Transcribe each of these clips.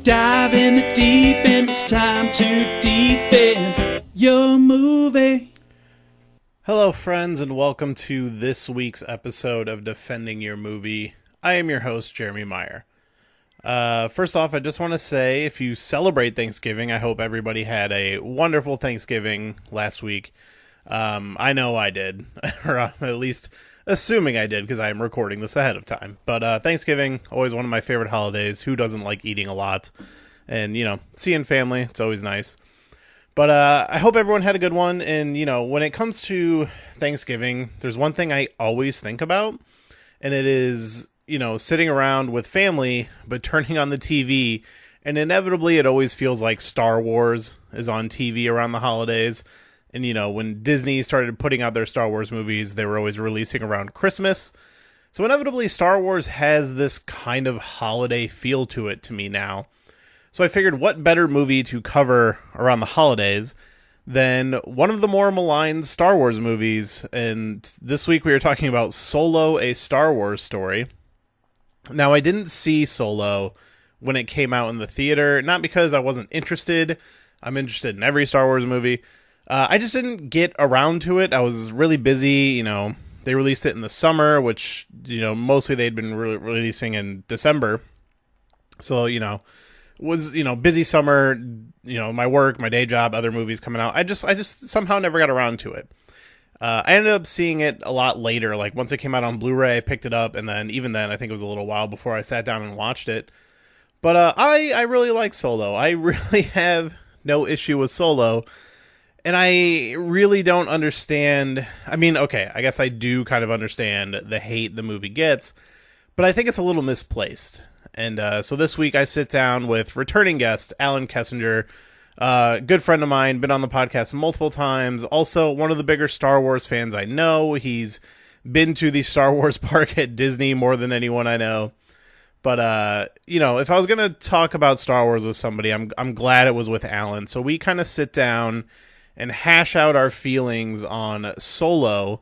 Dive in the deep end, it's time to defend your movie. Hello, friends, and welcome to this week's episode of Defending Your Movie. I am your host, Jeremy Meyer. First off, I just want to say, if you celebrate Thanksgiving, I hope everybody had a wonderful Thanksgiving last week. I know I did, or at least assuming I did, because I am recording this ahead of time. But Thanksgiving, always one of my favorite holidays. Who doesn't like eating a lot? And, seeing family, it's always nice. But I hope everyone had a good one. And, when it comes to Thanksgiving, there's one thing I always think about, and it is, sitting around with family, but turning on the TV, and inevitably it always feels like Star Wars is on TV around the holidays. And, when Disney started putting out their Star Wars movies, they were always releasing around Christmas. So inevitably, Star Wars has this kind of holiday feel to it to me now. So I figured, what better movie to cover around the holidays than one of the more maligned Star Wars movies. And this week we are talking about Solo, a Star Wars Story. Now, I didn't see Solo when it came out in the theater, not because I wasn't interested. I'm interested in every Star Wars movie. I just didn't get around to it. I was really busy. They released it in the summer, which, mostly they'd been releasing in December. So, was, busy summer, my work, my day job, other movies coming out. I just somehow never got around to it. I ended up seeing it a lot later. Like, once it came out on Blu-ray, I picked it up, and then even then, I think it was a little while before I sat down and watched it. But I really like Solo. I really have no issue with Solo. And I really don't understand. I mean, okay, I guess I do kind of understand the hate the movie gets, but I think it's a little misplaced. And so this week I sit down with returning guest Allen Kesinger, good friend of mine, been on the podcast multiple times. Also, one of the bigger Star Wars fans I know. He's been to the Star Wars park at Disney more than anyone I know. But, if I was going to talk about Star Wars with somebody, I'm glad it was with Allen. So we kind of sit down and hash out our feelings on Solo,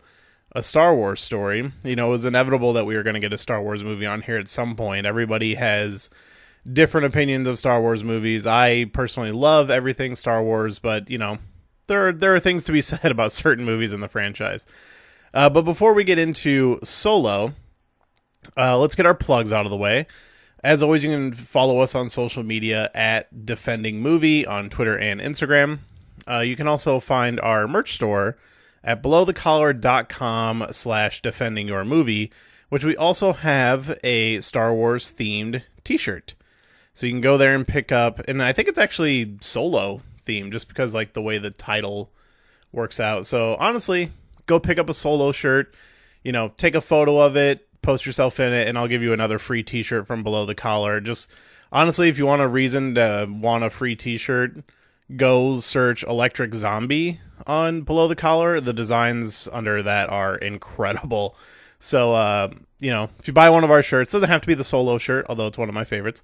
a Star Wars Story. It was inevitable that we were going to get a Star Wars movie on here at some point. Everybody has different opinions of Star Wars movies. I personally love everything Star Wars, but, there are things to be said about certain movies in the franchise. But before we get into Solo, let's get our plugs out of the way. As always, you can follow us on social media at Defending Movie on Twitter and Instagram. You can also find our merch store at belowthecollar.com/defendingyourmovie, which we also have a Star Wars themed t-shirt. So you can go there and pick up, and I think it's actually Solo themed just because the way the title works out. So honestly, go pick up a Solo shirt, take a photo of it, post yourself in it, and I'll give you another free t-shirt from Below the Collar. Just honestly, if you want a reason to want a free t-shirt, go search Electric Zombie on Below the Collar. The designs under that are incredible. So, if you buy one of our shirts, doesn't have to be the Solo shirt, although it's one of my favorites.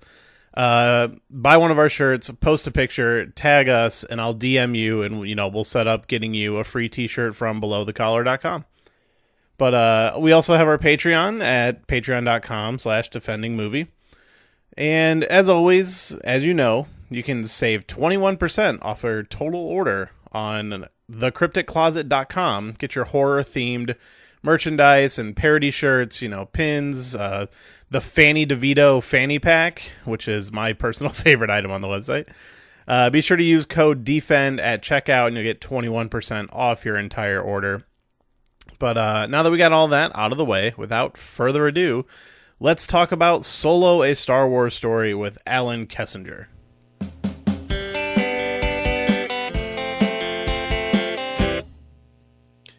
Buy one of our shirts, post a picture, tag us, and I'll DM you, and, we'll set up getting you a free t-shirt from belowthecollar.com. But we also have our Patreon at patreon.com/defendingmovie. And as always, as you know, you can save 21% off your total order on thecrypticcloset.com. Get your horror-themed merchandise and parody shirts, pins, the Fanny DeVito fanny pack, which is my personal favorite item on the website. Be sure to use code DEFEND at checkout, and you'll get 21% off your entire order. But now that we got all that out of the way, without further ado, let's talk about Solo, a Star Wars Story with Allen Kesinger.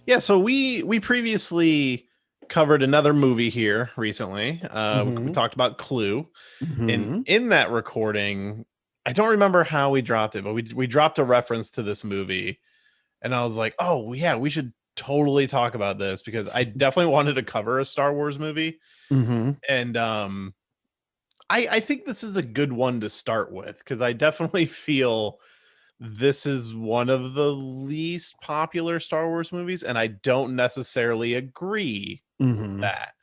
Yeah, so we previously covered another movie here recently. We talked about Clue. And in that recording, I don't remember how we dropped it, but we dropped a reference to this movie. And I was like, oh, yeah, we should totally talk about this because I definitely wanted to cover a Star Wars movie. And I think this is a good one to start with because I definitely feel this is one of the least popular Star Wars movies, and I don't necessarily agree with that.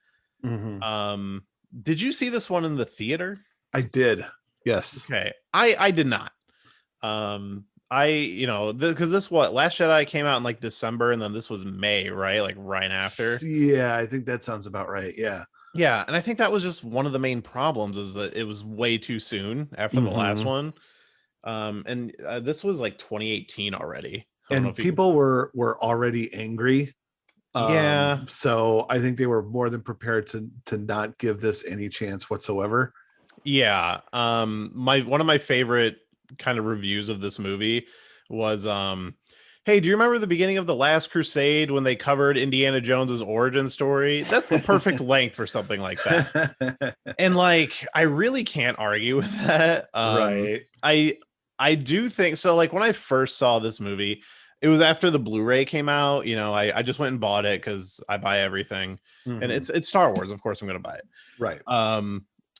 Did you see this one in the theater? I did. Yes. Okay. I did not. Because this what Last Jedi came out in like December, and then this was May, right? Like right after. Yeah, I think that sounds about right. Yeah. Yeah, and I think that was just one of the main problems is that it was way too soon after the last one. And this was like 2018 already. I don't know And if you. people were already angry. Yeah, So I think they were more than prepared to not give this any chance whatsoever. yeah. My one of my favorite kind of reviews of this movie was hey, do you remember the beginning of The Last Crusade when they covered Indiana Jones's origin story? That's the perfect length for something like that. And like I really can't argue with that. Right. I do think so. Like when I first saw this movie, it was after the Blu-ray came out. I just went and bought it because I buy everything, and it's Star Wars. Of course, I'm gonna buy it. Right.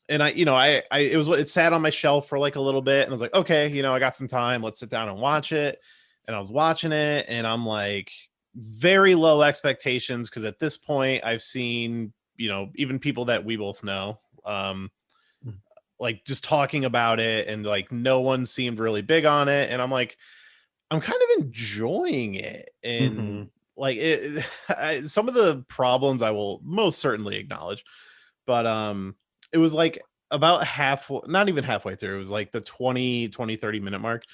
And it sat on my shelf for like a little bit, and I was like, okay, I got some time. Let's sit down and watch it. And I was watching it, and I'm like, very low expectations because at this point, I've seen even people that we both know. Like just talking about it, and like no one seemed really big on it, and I'm like, I'm kind of enjoying it, and like some of the problems I will most certainly acknowledge, but it was like about not even halfway through, it was like the 30 minute mark.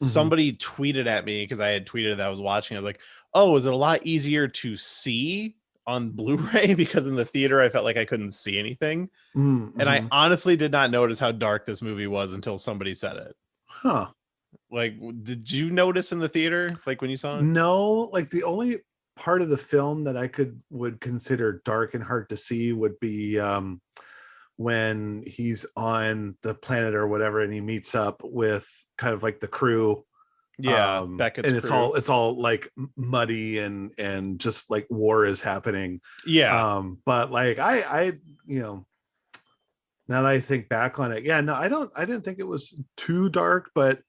Somebody tweeted at me because I had tweeted that I was watching. I was like, oh, is it a lot easier to see on Blu-ray? Because in the theater I felt like I couldn't see anything. And I honestly did not notice how dark this movie was until somebody said it. Huh. Like, did you notice in the theater, like when you saw it? No, like the only part of the film that I would consider dark and hard to see would be when he's on the planet or whatever, and he meets up with kind of like the crew. Yeah, Beckett's and crew. it's all like muddy and just like war is happening. Yeah. But like I now that I think back on it, yeah, no, I didn't think it was too dark, but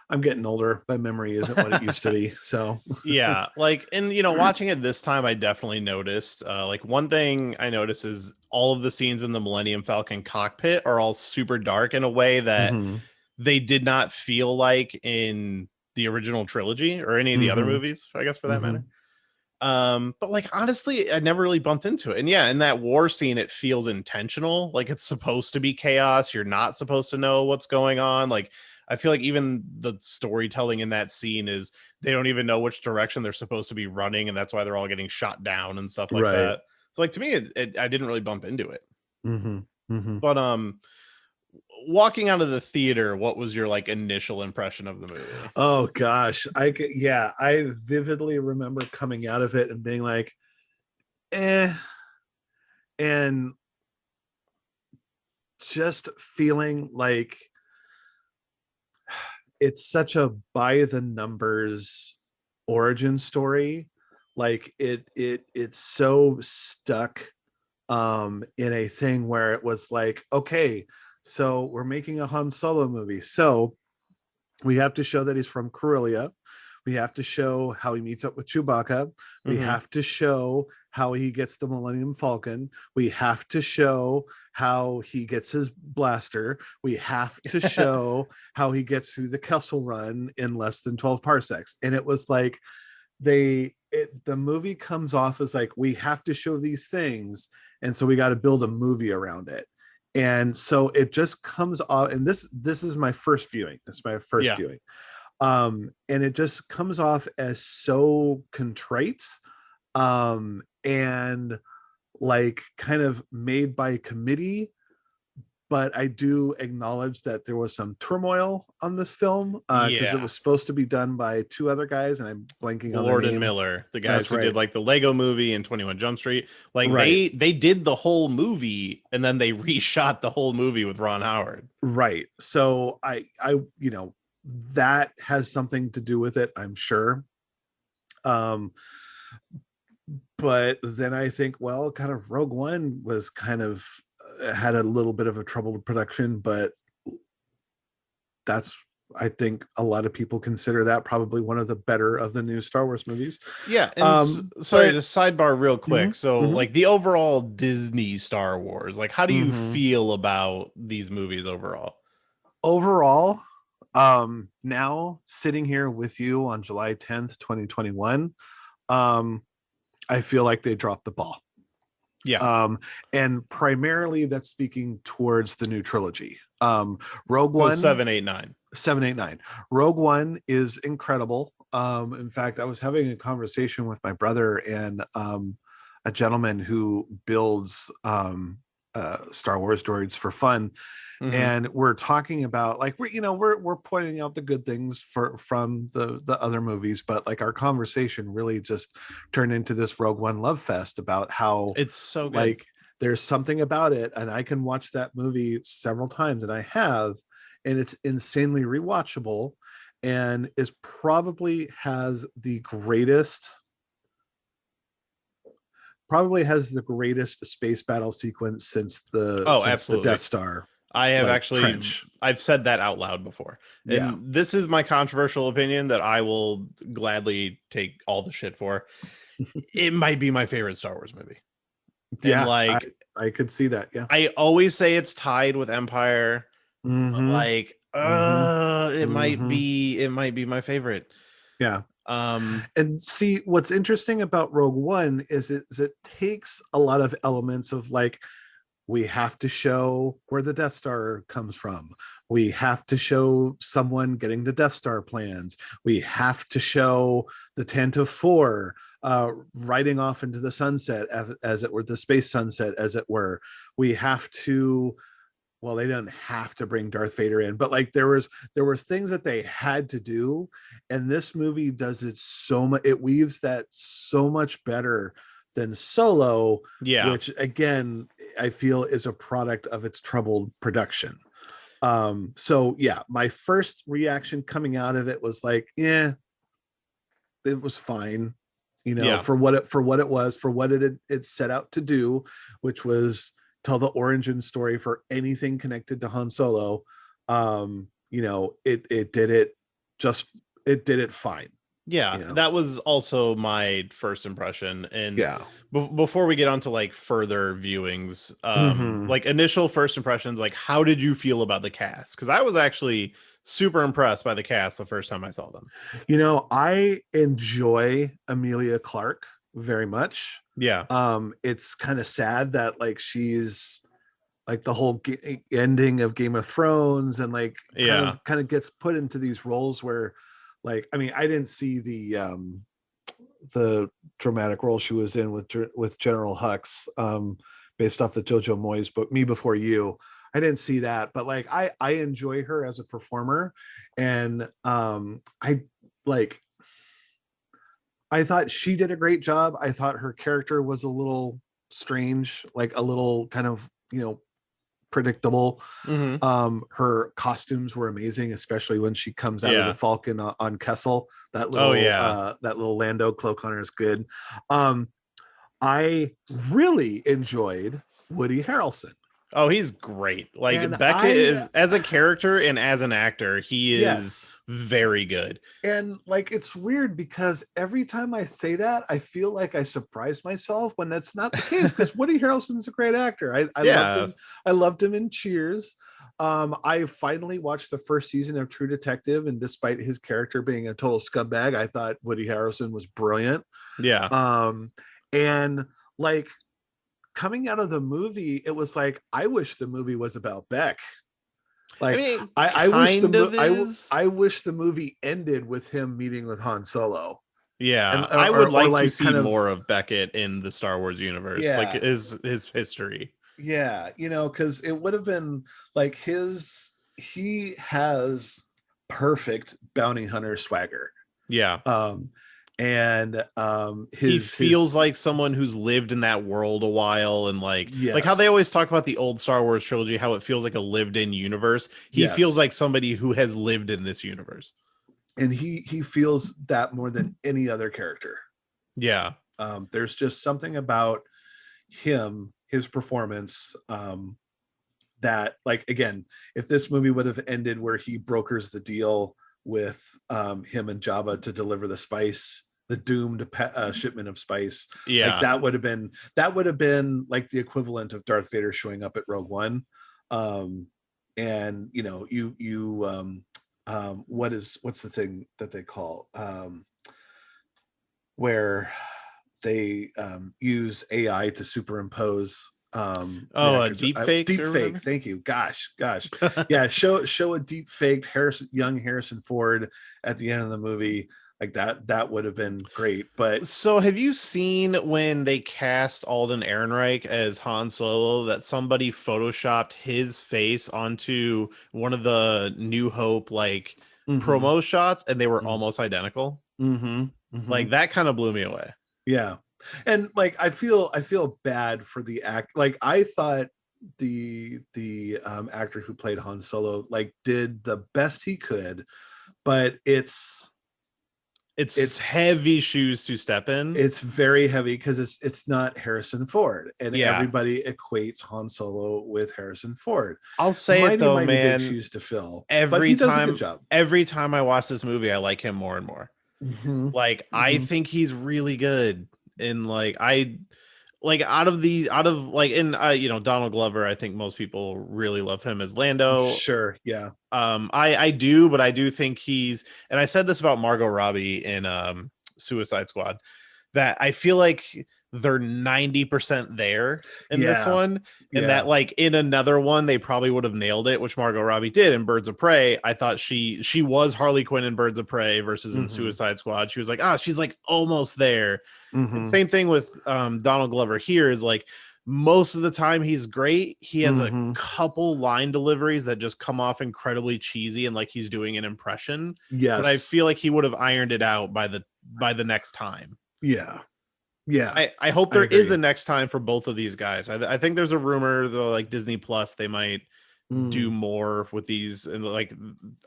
I'm getting older. My memory isn't what it used to be. So Yeah, like, and watching it this time, I definitely noticed like one thing I noticed is all of the scenes in the Millennium Falcon cockpit are all super dark in a way that they did not feel like in the original trilogy or any of the other movies, I guess, for that matter. But like honestly, I never really bumped into it. And yeah, in that war scene, it feels intentional. Like it's supposed to be chaos. You're not supposed to know what's going on. Like I feel like even the storytelling in that scene is they don't even know which direction they're supposed to be running, and that's why they're all getting shot down and stuff like Right. that. So like to me, I didn't really bump into it. But walking out of the theater, what was your like initial impression of the movie? Oh gosh, I vividly remember coming out of it and being like, and just feeling like it's such a by the numbers origin story. Like it's so stuck in a thing where it was like, okay, so we're making a Han Solo movie, so we have to show that he's from Corellia. We have to show how he meets up with Chewbacca. We have to show how he gets the Millennium Falcon. We have to show how he gets his blaster. We have to show how he gets through the Kessel Run in less than 12 parsecs. And it was like the movie comes off as like, we have to show these things, and so we got to build a movie around it. And so it just comes off, and this is my first viewing. This is my first viewing. And it just comes off as so contrite, and like kind of made by committee. But I do acknowledge that there was some turmoil on this film because it was supposed to be done by two other guys, and I'm blanking on Lord their name. And Miller, the guys who did like the Lego movie and 21 Jump Street. Like they did the whole movie, and then they reshot the whole movie with Ron Howard. Right. So I that has something to do with it, I'm sure. But then I think, well, kind of Rogue One was kind of had a little bit of a troubled production, but that's, I think a lot of people consider that probably one of the better of the new Star Wars movies. Yeah. And sorry, to sidebar real quick. So like the overall Disney Star Wars, like how do you feel about these movies overall? Overall, now sitting here with you on July 10th, 2021, I feel like they dropped the ball. Yeah. And primarily that's speaking towards the new trilogy. Rogue So One, 789. 789. Rogue One is incredible. In fact, I was having a conversation with my brother and a gentleman who builds Star Wars droids for fun, Mm-hmm. and we're talking about like we're pointing out the good things from the other movies, but like our conversation really just turned into this Rogue One love fest about how It's so good. like there's something about it, and I can watch that movie several times, and I have, and it's insanely rewatchable, and is probably has the greatest space battle sequence since Oh, the Death absolutely. Star I have like actually trench. I've said that out loud before. Yeah. And this is my controversial opinion that I will gladly take all the shit for. It might be my favorite Star Wars movie. And Yeah, I like I could see that. Yeah. I always say it's tied with Empire, but Mm-hmm. like Mm-hmm. Mm-hmm. it might be my favorite. Yeah. Um And see, what's interesting about Rogue One is it takes a lot of elements of like we have to show where the Death Star comes from. We have to show someone getting the Death Star plans. We have to show the Tantive Four riding off into the sunset, as it were, the space sunset, as it were. We have to. Well, they didn't have to bring Darth Vader in, but like there was things that they had to do, and this movie does it so much. It weaves that so much better than Solo, yeah. which again I feel is a product of its troubled production. So yeah, my first reaction coming out of it was like, yeah, it was fine, Yeah. for what it was, for what it set out to do, which was tell the origin story for anything connected to Han Solo. It did it just it did it fine. Yeah, you know that was also my first impression. And yeah. before we get on to like further viewings, Hmm. like initial first impressions, like how did you feel about the cast? Because I was actually super impressed by the cast the first time I saw them. I enjoy Amelia Clark very much. Yeah, It's kind of sad that like she's like the whole ending of Game of Thrones, and like yeah, kind of gets put into these roles where like I mean I didn't see the dramatic role she was in with General Hux, based off the Jojo Moyes book Me Before You. I didn't see that, but like I enjoy her as a performer, and I like I thought she did a great job. I thought her character was a little strange, like a little kind of predictable. hmm, Her costumes were amazing, especially when she comes out of the yeah, Falcon on Kessel. oh yeah. That little Lando cloak on her is good. Um, I really enjoyed Woody Harrelson, Oh, he's great. Like and Beckett is as a character and as an actor, he is yes, very good. and like it's weird because every time I say that, I feel like I surprise myself when that's not the case. Because Woody Harrelson's a great actor. I loved Yeah, him. I loved him in Cheers. I finally watched the first season of True Detective, and despite his character being a total scumbag, I thought Woody Harrelson was brilliant. yeah. Um, and like coming out of the movie, it was like I wish the movie was about Beck. I Like mean, I wish kind of is. I wish the movie ended with him meeting with Han Solo, and Yeah, I would or like to like see kind of more of Beckett in the Star Wars universe, like yeah, his history. because it would have been like he has perfect bounty hunter swagger. Yeah, Um, and he feels his like someone who's lived in that world a while, and like how they yes, always talk about the old Star Wars trilogy, how it feels like a lived-in universe. He feels yes, like somebody who has lived in this universe. and he feels that more than any other character. Yeah, There's just something about his performance, that like again, if this movie would have ended where he brokers the deal with him and Jabba to deliver the spice, the doomed shipment of spice, like yeah, that would have been like the equivalent of Darth Vader showing up at Rogue One. and what's the thing that they call where they use AI to superimpose the A actors. deep fake Deep or fake. whatever. Thank you. Gosh. Yeah. Show a deep faked young Harrison Ford at the end of the movie. Like that would have been great. But So have you seen when they cast Alden Ehrenreich as Han Solo that somebody photoshopped his face onto one of the New Hope like mm-hmm, promo shots and they were almost identical? mm-hmm, mm-hmm. Like that kind of blew me away. Yeah. And like I feel bad for the act. Like I thought the actor who played Han Solo like did the best he could, but it's Heavy shoes to step in. it's very heavy because it's not Harrison Ford, and Yeah. everybody equates Han Solo with Harrison Ford. I'll say it though, mighty man. big shoes to fill. But Every he does a time, good job. every time I watch this movie, I like him more and more. Mm-hmm. Like I think he's really good, and like out of Donald Glover, I think most people really love him as Lando. Sure, yeah. I do, but I do think and I said this about Margot Robbie in Suicide Squad, that I feel like they're 90% there in this one, and that like in another one they probably would have nailed it, which Margot Robbie did in Birds of Prey. I thought she was Harley Quinn in Birds of Prey versus in Suicide Squad. She was like, she's like almost there. And same thing with Donald Glover here is like most of the time he's great. He has a couple line deliveries that just come off incredibly cheesy and like he's doing an impression. Yes. But I feel like he would have ironed it out by the next time. Yeah. I hope there is a next time for both of these guys. I think there's a rumor though, like Disney Plus, they might do more with these, and like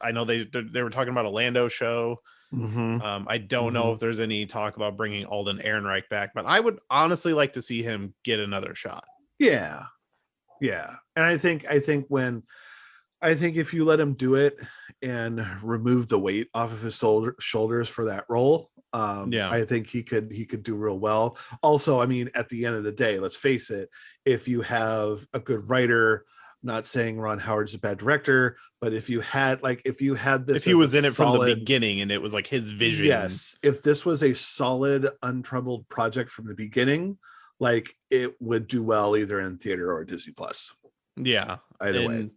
I know they were talking about a Lando show. I don't know if there's any talk about bringing Alden Ehrenreich back, but I would honestly like to see him get another shot. Yeah, and I think if you let him do it and remove the weight off of his shoulders for that role, I think he could do real well. Also, I mean, at the end of the day, let's face it, if you have a good writer, not saying Ron Howard's a bad director, but if you had this, if he was in it from the beginning and it was like his vision, yes, if this was a solid, untroubled project from the beginning, like it would do well either in theater or Disney Plus. Yeah, either way.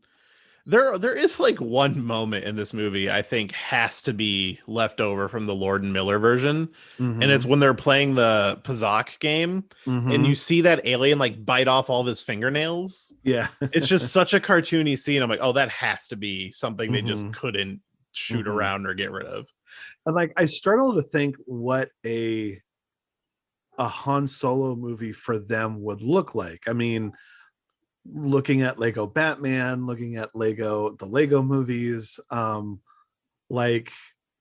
There is like one moment in this movie I think has to be left over from the Lord and Miller version, and it's when they're playing the Pazak game, and you see that alien like bite off all of his fingernails. Yeah, it's just such a cartoony scene. I'm like, oh, that has to be something they just couldn't shoot around or get rid of. And like, I struggle to think what a Han Solo movie for them would look like. I mean, looking at Lego Batman, looking at the Lego movies, like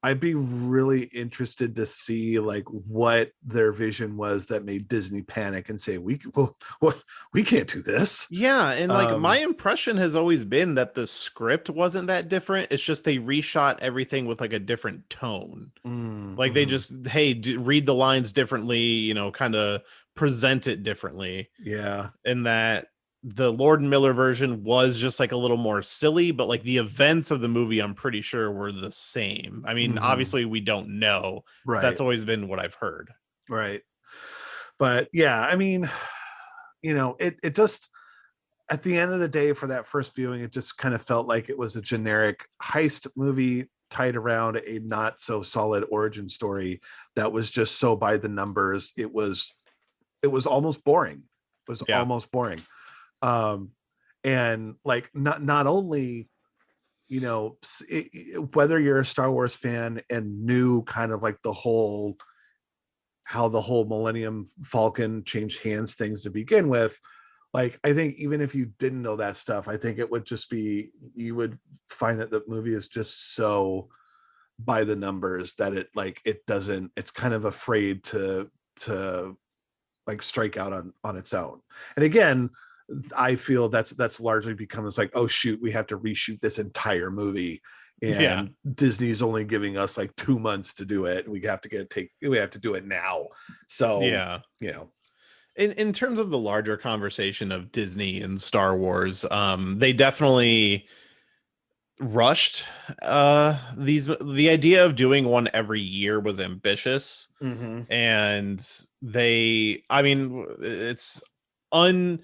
I'd be really interested to see like what their vision was that made Disney panic and say we can't do this. Yeah, and like my impression has always been that the script wasn't that different. It's just they reshot everything with like a different tone. Like they just read the lines differently, kind of present it differently. Yeah, and that the Lord and Miller version was just like a little more silly, but like the events of the movie, I'm pretty sure were the same. I mean, obviously we don't know. Right. That's always been what I've heard. Right. But yeah, I mean, it just, at the end of the day for that first viewing, it just kind of felt like it was a generic heist movie tied around a not so solid origin story that was just so by the numbers. It was almost boring. Almost boring. And like not only whether you're a Star Wars fan and knew kind of like how the whole Millennium Falcon changed hands things to begin with, like I think even if you didn't know that stuff, I think it would just be, you would find that the movie is just so by the numbers that it's kind of afraid to like strike out on its own. And again, I feel that's largely become, it's like, oh shoot, we have to reshoot this entire movie, and Disney's only giving us like 2 months to do it. We have to do it now. So in terms of the larger conversation of Disney and Star Wars, they definitely rushed. The idea of doing one every year was ambitious, and I mean, un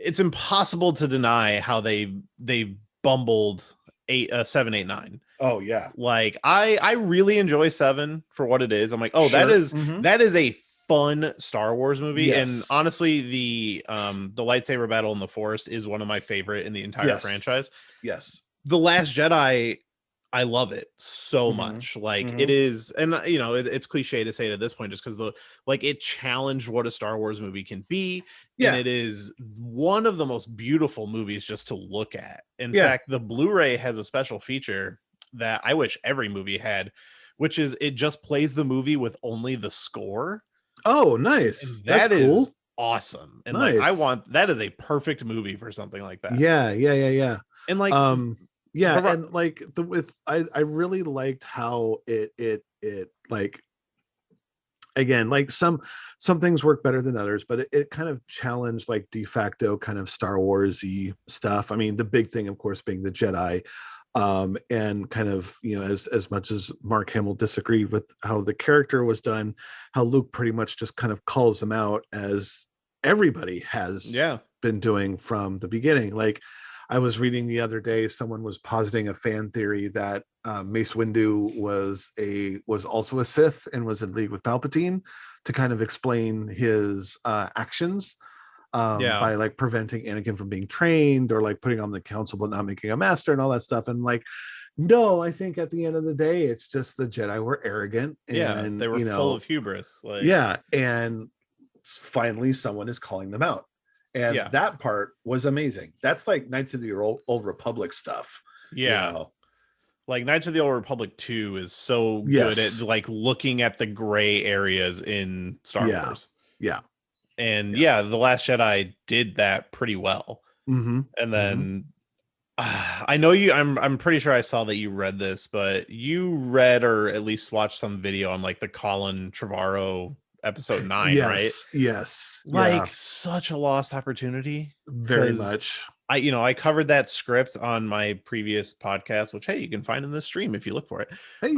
it's impossible to deny how they bumbled 7, 8, 9. Oh yeah, Like I really enjoy 7 for what it is. I'm like, oh, sure. that is a fun Star Wars movie. And Yes. honestly, the lightsaber battle in the forest is one of my favorite in the entire Yes. franchise. Yes. The Last Jedi, I love it so much. Like it is, and it's cliche to say it at this point, just because it challenged what a Star Wars movie can be, and it is one of the most beautiful movies just to look at. In fact, the Blu-ray has a special feature that I wish every movie had, which is it just plays the movie with only the score. Oh, nice. And That's cool. is awesome. And nice. That is a perfect movie for something like that. Yeah. And and like I really liked how it like, again, like some things work better than others, but it kind of challenged like de facto kind of Star Wars-y stuff. I mean, the big thing, of course, being the Jedi. And kind of, as much as Mark Hamill disagreed with how the character was done, how Luke pretty much just kind of calls him out, as everybody has been doing from the beginning. Like, I was reading the other day, someone was positing a fan theory that Mace Windu was also a Sith and was in league with Palpatine to kind of explain his actions. By like preventing Anakin from being trained, or like putting on the council but not making a master and all that stuff. And like, no, I think at the end of the day, it's just the Jedi were arrogant and they were full of hubris. And finally someone is calling them out. And that part was amazing. That's like Knights of the Old Republic stuff. Like Knights of the Old Republic 2 is so good at like looking at the gray areas in Star Wars. And The Last Jedi did that pretty well. And then I know I'm pretty sure I saw that you read this, but you read or at least watched some video on like the Colin Trevorrow episode 9, right? Yes. Like such a lost opportunity. Very much. I covered that script on my previous podcast, which, hey, you can find in the stream if you look for it. Hey.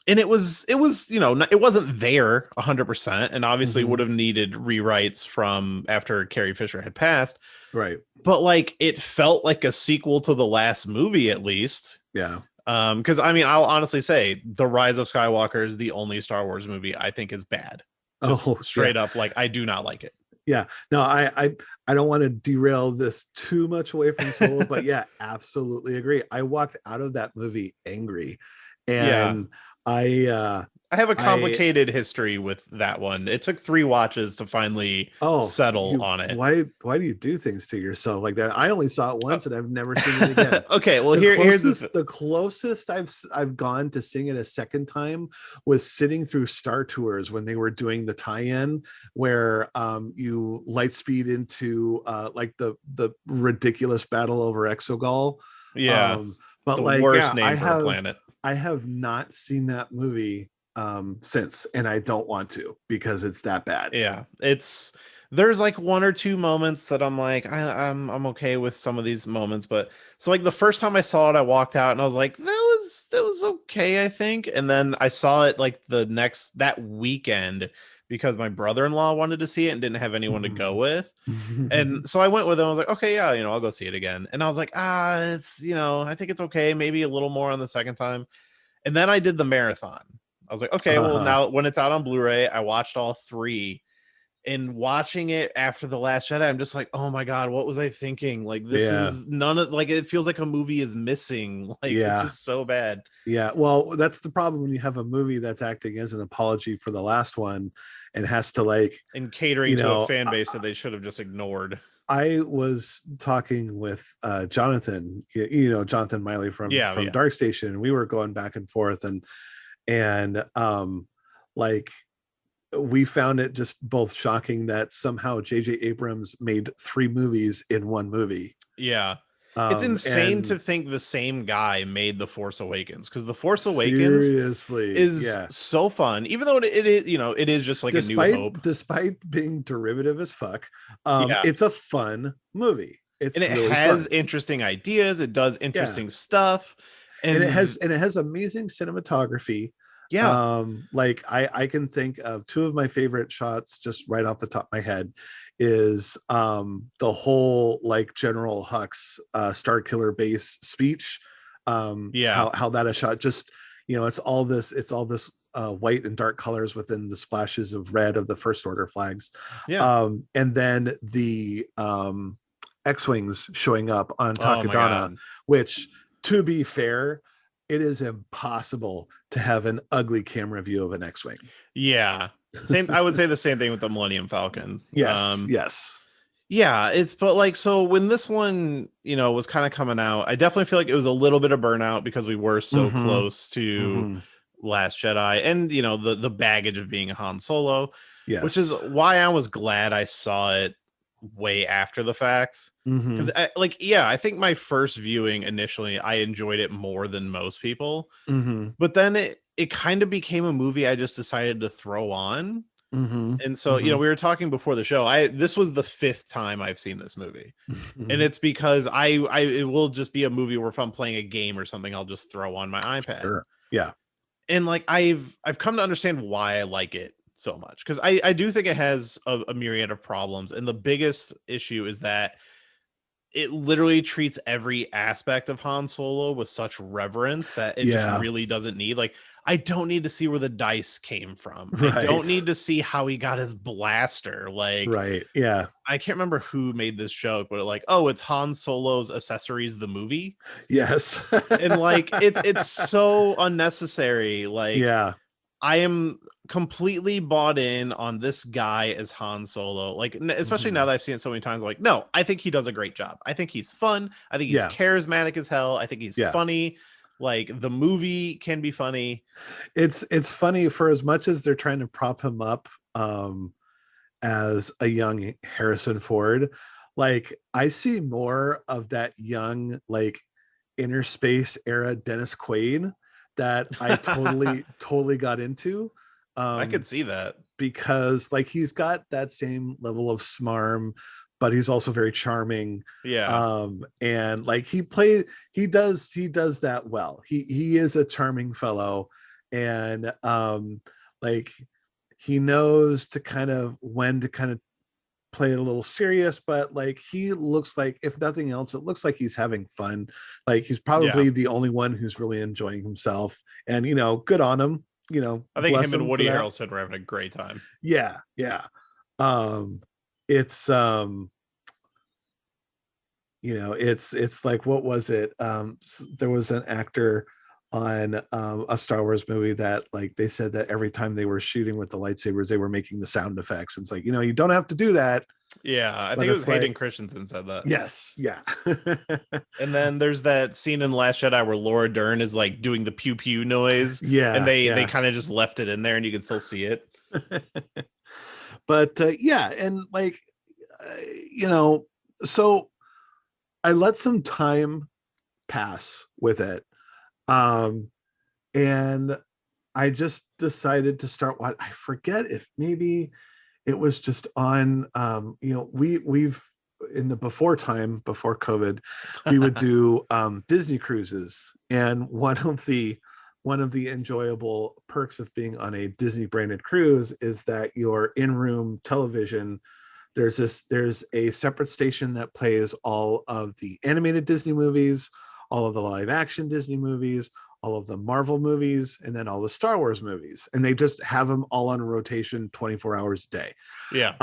And it was, it wasn't there 100%, and obviously would have needed rewrites from after Carrie Fisher had passed. Right. But like, it felt like a sequel to the last movie, at least. Yeah. Because I mean, I'll honestly say The Rise of Skywalker is the only Star Wars movie I think is bad. Just straight up, like, I do not like it. Yeah. No, I don't want to derail this too much away from Solo, but absolutely agree. I walked out of that movie angry, and I have a complicated history with that one. It took 3 watches to finally settle on it. Why do you do things to yourself like that? I only saw it once and I've never seen it again. Okay, well, here's the closest I've gone to seeing it a second time was sitting through Star Tours when they were doing the tie-in where you light speed into like the ridiculous battle over Exegol. But the like worst name for a planet. I have not seen that movie since, and I don't want to, because it's that bad. There's like 1 or 2 moments that I'm like, I'm okay with some of these moments, but so like the first time I saw it, I walked out and I was like, that was okay, I think. And then I saw it like that weekend because my brother-in-law wanted to see it and didn't have anyone to go with. And so I went with him. I was like, okay, I'll go see it again. And I was like, it's, I think it's okay. Maybe a little more on the second time. And then I did the marathon. I was like, okay, well, now when it's out on Blu-ray, I watched all 3. And watching it after The Last Jedi, I'm just like, oh my God, what was I thinking? Like, this is none of, like, it feels like a movie is missing. Like, it's just so bad. Yeah. Well, that's the problem when you have a movie that's acting as an apology for the last one and has to like. And catering to a fan base that they should have just ignored. I was talking with Jonathan, Jonathan Miley from Dark Station, and we were going back and forth and like, we found it just both shocking that somehow J.J. Abrams made 3 movies in 1 movie. It's insane to think the same guy made The Force Awakens, because The Force Awakens is so fun, even though it is, it is just like a New Hope. Despite being derivative as fuck, it's a fun movie. It's and it really has fun. interesting ideas. It does interesting stuff, and it has amazing cinematography. yeah, Like I can think of two of my favorite shots just right off the top of my head is the whole like General Hux Star Killer base speech. yeah, How that is shot, just it's all this white and dark colors within the splashes of red of the First Order flags. yeah. And then the X-Wings showing up on Oh my Takadana, god. which, to be fair, it is impossible to have an ugly camera view of an X-Wing. Yeah. Same. I would say the same thing with the Millennium Falcon. Yes. Yeah, but like, so when this one, was kind of coming out, I definitely feel like it was a little bit of burnout because we were so close to Last Jedi and, the baggage of being a Han Solo, which is Yes. why I was glad I saw it way after the fact. Because I think my first viewing initially, I enjoyed it more than most people, but then it kind of became a movie I just decided to throw on. And so, we were talking before the show. This was the 5th time I've seen this movie, and it's because it will just be a movie where if I'm playing a game or something, I'll just throw on my iPad. Sure. Yeah. And like I've come to understand why I like it so much, because I do think it has a myriad of problems, and the biggest issue is that it literally treats every aspect of Han Solo with such reverence that it just really doesn't need. Like, I don't need to see where the dice came from. Right. I don't need to see how he got his blaster. Like, right. Yeah. I can't remember who made this joke, but like, oh, it's Han Solo's Accessories, the movie. Yes. And like, it's so unnecessary. Like, yeah. I am completely bought in on this guy as Han Solo. Like, especially now that I've seen it so many times, like, no, I think he does a great job. I think he's fun. I think he's charismatic as hell. I think he's funny. Like, the movie can be funny. It's funny, for as much as they're trying to prop him up as a young Harrison Ford. Like, I see more of that young, like, Inner Space era Dennis Quaid that I totally got into. I could see that, because like he's got that same level of smarm, but he's also very charming. Yeah. And like he does that well. He is a charming fellow, and like he knows to kind of when to kind of play it a little serious, but like he looks like, if nothing else, it looks like he's having fun. Like he's probably the only one who's really enjoying himself, and good on him. I think him and Woody Harrelson were having a great time. Yeah. It's it's like, what was it? There was an actor on a Star Wars movie that, like, they said that every time they were shooting with the lightsabers, they were making the sound effects. And it's like, you don't have to do that. Yeah, I think it was Hayden Christensen said that. Yes, yeah. And then there's that scene in Last Jedi where Laura Dern is like doing the pew pew noise. Yeah, and they kind of just left it in there, and you can still see it. But and like so I let some time pass with it. And I just decided to start what I forget if maybe it was just on we've in the before COVID, we would do Disney cruises, and one of the enjoyable perks of being on a Disney branded cruise is that your in-room television, there's a separate station that plays all of the animated Disney movies, all of the live action Disney movies, all of the Marvel movies, and then all the Star Wars movies. And they just have them all on rotation 24 hours a day. Yeah.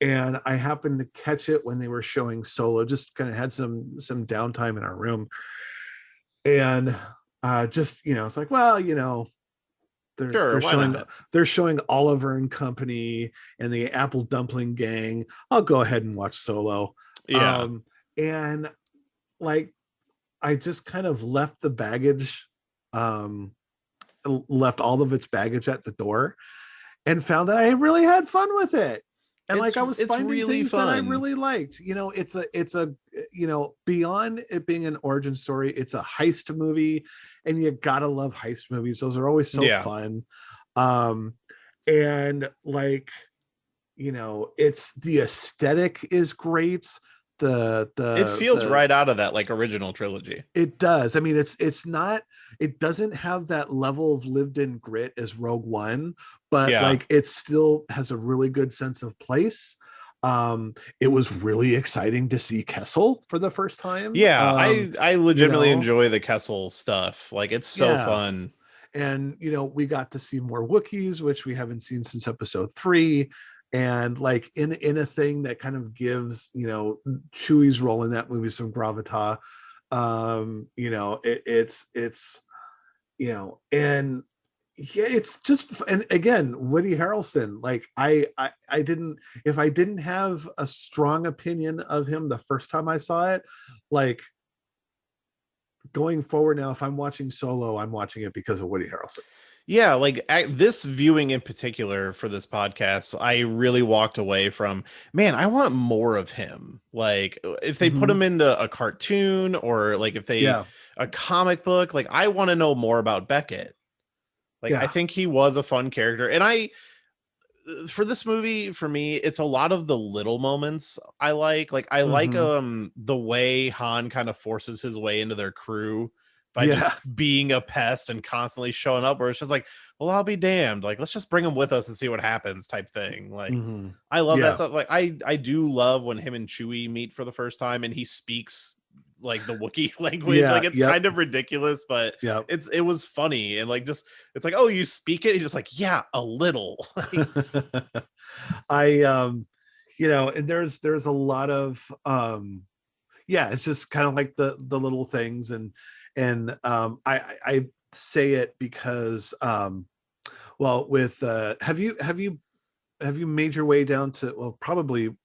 And I happened to catch it when they were showing Solo, just kind of had some downtime in our room. And just, it's like, well, they're showing Oliver and Company and the Apple Dumpling Gang. I'll go ahead and watch Solo. Yeah. And like, I just kind of left the baggage, left all of its baggage at the door, and found that I really had fun with it. And like, I was finding really things fun that I really liked. It's a beyond it being an origin story, it's a heist movie, and you gotta love heist movies. Those are always so fun. And like, it's the aesthetic is great. It feels right out of that like original trilogy. It does. I mean, it's not, it doesn't have that level of lived in grit as Rogue One, but like it still has a really good sense of place. It was really exciting to see Kessel for the first time. I legitimately enjoy the Kessel stuff. Like it's so fun. And we got to see more Wookiees, which we haven't seen since episode 3. And like in a thing that kind of gives Chewie's role in that movie some gravitas. It's and yeah, it's just, and again, Woody Harrelson, like I didn't, if I didn't have a strong opinion of him the first time I saw it, like going forward now, if I'm watching Solo, I'm watching it because of Woody Harrelson. Yeah, like this viewing in particular for this podcast, I really walked away from, man, I want more of him. Like if they put him into a cartoon or like if they a comic book, like I want to know more about Beckett. Like I think he was a fun character. And for this movie, for me, it's a lot of the little moments I like. Like I like the way Han kind of forces his way into their crew by just being a pest and constantly showing up, where it's just like, well, I'll be damned. Like, let's just bring him with us and see what happens type thing. Like, I love that stuff. Like, I do love when him and Chewie meet for the first time and he speaks like the Wookiee language. Like, it's kind of ridiculous, but it was funny. And like, just, it's like, oh, you speak it? He's just like, yeah, a little. And there's a lot of, it's just kind of like the little things. And I say it because with have you made your way down to, probably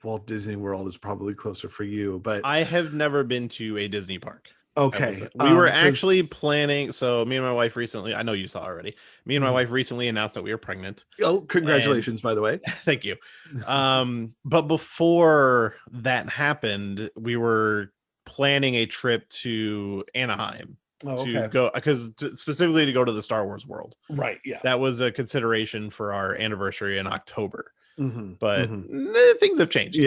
Walt Disney World is probably closer for you, but I have never been to a Disney park. Okay. We were actually planning. So me and my wife recently, I know you saw already. Me and my wife recently announced that we were pregnant. Oh, congratulations, by the way. Thank you. But before that happened, we were planning a trip to Anaheim to go, because specifically to go to the Star Wars world. Right. Yeah. That was a consideration for our anniversary in October. But things have changed.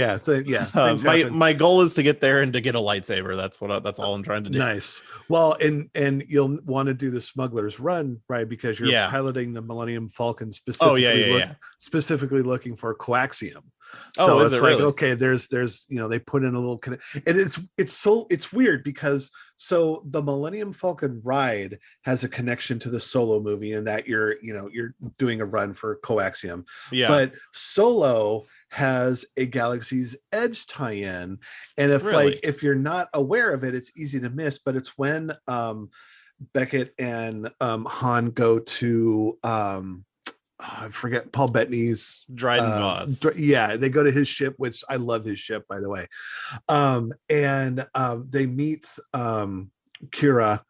My goal is to get there and to get a lightsaber. That's all I'm trying to do. Nice. Well, and you'll want to do the Smuggler's Run, right? Because you're piloting the Millennium Falcon, specifically looking for coaxium. So it's like, really? Okay, there's they put in a little and it's weird because so the Millennium Falcon ride has a connection to the Solo movie in that you're doing a run for coaxium. But Solo has a Galaxy's Edge tie-in, and if you're not aware of it, it's easy to miss, but it's when Beckett and Han go to I forget Paul Bettany's Dryden Voss. They go to his ship, which I love his ship, by the way. And they meet Kira,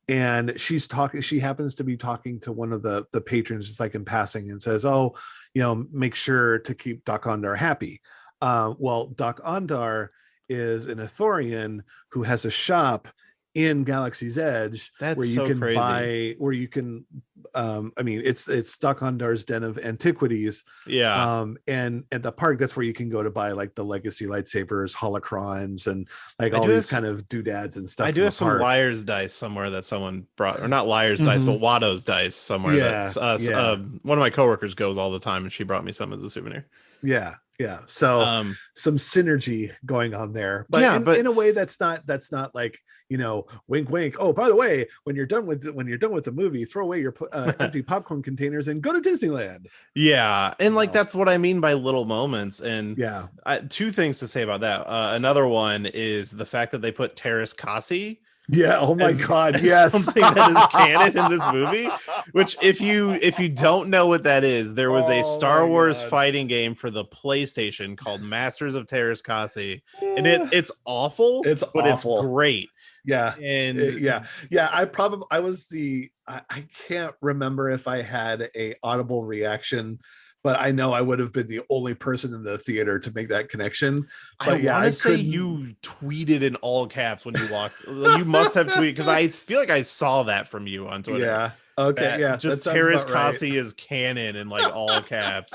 and she's talking. She happens to be talking to one of the patrons, just like in passing, and says, "Oh, make sure to keep Doc Ondar happy." Well, Doc Ondar is an Ithorian who has a shop in Galaxy's Edge. That's where you so can crazy. buy, where you can it's Doc Ondar's Den of Antiquities. And at the park, that's where you can go to buy like the legacy lightsabers, holocrons, and like all these kind of doodads and stuff. I do have some Liar's dice somewhere that someone brought, or not Liar's dice, but Watto's dice somewhere. That's one of my coworkers goes all the time, and she brought me some as a souvenir. So some synergy going on there, but in a way that's not like, wink wink, oh, by the way, when you're done with the movie, throw away your empty popcorn containers and go to Disneyland. And like that's what I mean by little moments. And two things to say about that. Another one is the fact that they put Terrace Kasi oh my god, yes, something that is canon in this movie, which if you don't know what that is, there was a Star Wars fighting game for the PlayStation called Masters of Terrace Kasi, and it's awful, it's great. I can't remember if I had a audible reaction, but I know I would have been the only person in the theater to make that connection. But I want to say you tweeted in all caps when you walked. You must have tweeted, because I feel like I saw that from you on Twitter. Just Terrace Kasi is canon in like all caps.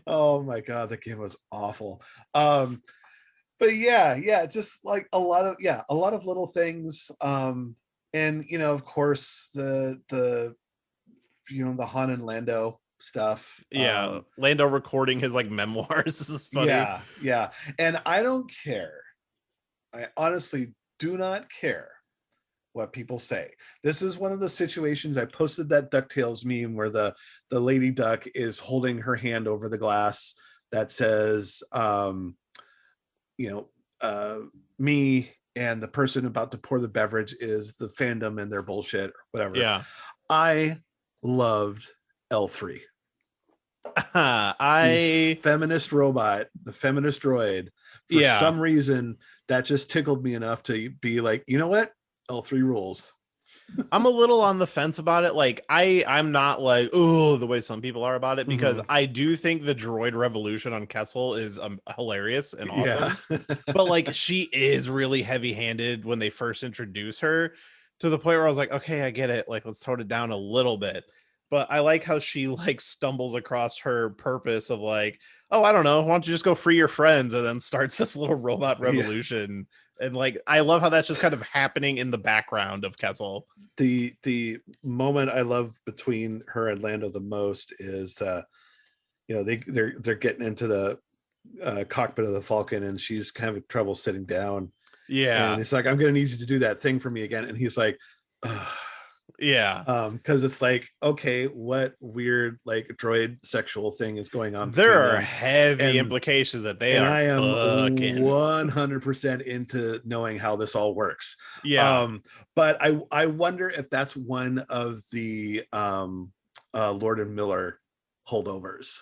Oh my god, that game was awful. but yeah, just like a lot of little things. And of course the the Han and Lando stuff. Yeah, Lando recording his like memoirs. This is funny. Yeah. And I don't care. I honestly do not care what people say. This is one of the situations. I posted that DuckTales meme where the lady duck is holding her hand over the glass that says, me and the person about to pour the beverage is the fandom and their bullshit or whatever. Yeah. I loved L3. The feminist robot, the feminist droid. For some reason, that just tickled me enough to be like, you know what? L3 rules. I'm a little on the fence about it. Like I'm not like, oh, the way some people are about it, because I do think the droid revolution on Kessel is hilarious and awesome. Yeah. But like, she is really heavy-handed when they first introduce her, to the point where I was like, okay, I get it. Like, let's tone it down a little bit. But I like how she like stumbles across her purpose of like, oh, I don't know, why don't you just go free your friends, and then starts this little robot revolution. And like, I love how that's just kind of happening in the background of Kessel. The moment I love between her and Lando the most is they're getting into the cockpit of the Falcon, and she's kind of trouble sitting down. Yeah. And it's like, I'm gonna need you to do that thing for me again. And he's like, ugh. Yeah. Because it's like, okay, what weird like droid sexual thing is going on? There are heavy implications that they are. I am 100% into knowing how this all works. Yeah. But I wonder if that's one of the Lord and Miller holdovers.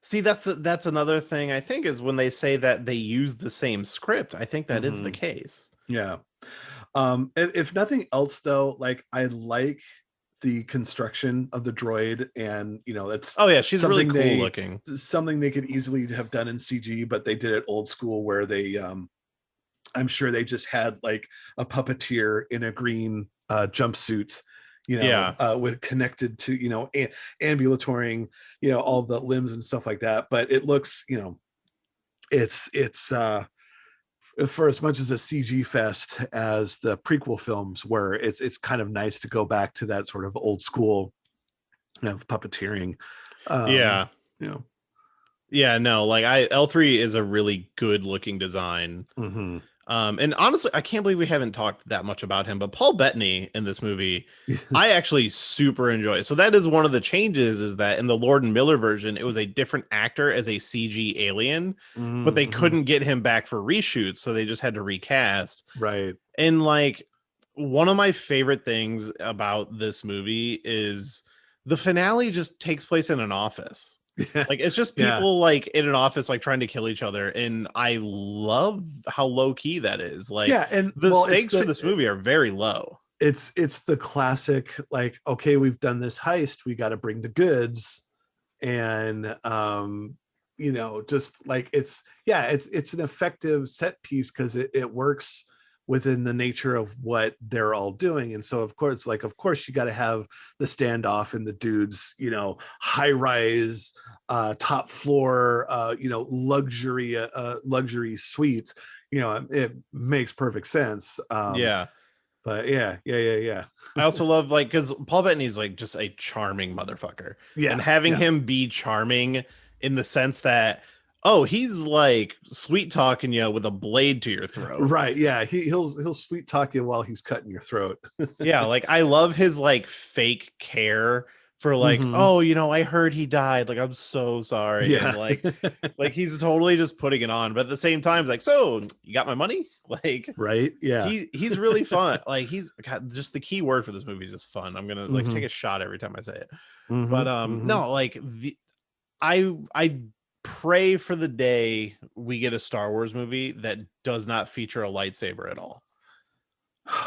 See, that's another thing I think, is when they say that they use the same script. I think that is the case. Yeah. If nothing else though, like I like the construction of the droid, and it's she's really cool looking. Something they could easily have done in CG, but they did it old school, where they I'm sure they just had like a puppeteer in a green jumpsuit, with connected to ambulatory, all the limbs and stuff like that. But it looks, it's for as much as a CG fest as the prequel films were, it's kind of nice to go back to that sort of old school puppeteering. Yeah, no, like L3 is a really good looking design. And honestly, I can't believe we haven't talked that much about him, but Paul Bettany in this movie, I actually super enjoy. So that is one of the changes, is that in the Lord and Miller version, it was a different actor as a CG alien, but they couldn't get him back for reshoots, so they just had to recast. Right. And like, one of my favorite things about this movie is the finale just takes place in an office. Like, it's just people like in an office, like trying to kill each other, and I love how low key that is. Like, and the stakes for this movie are very low. It's the classic, like, okay, we've done this heist, we got to bring the goods, and just like it's an effective set piece because it works within the nature of what they're all doing. And so of course you got to have the standoff and the dudes, high rise, top floor, luxury suites, it makes perfect sense. But yeah. I also love, like, because Paul Bettany's like just a charming motherfucker. And having him be charming in the sense that, oh, he's like sweet talking you with a blade to your throat. Right. Yeah. He'll sweet talk you while he's cutting your throat. Yeah. Like, I love his like fake care for like, oh, I heard he died. Like, I'm so sorry. Yeah. And like he's totally just putting it on. But at the same time, it's like, so you got my money? Like, right. Yeah. He's really fun. Like, just the key word for this movie is just fun. I'm going to like take a shot every time I say it. But no, like I pray for the day we get a Star Wars movie that does not feature a lightsaber at all.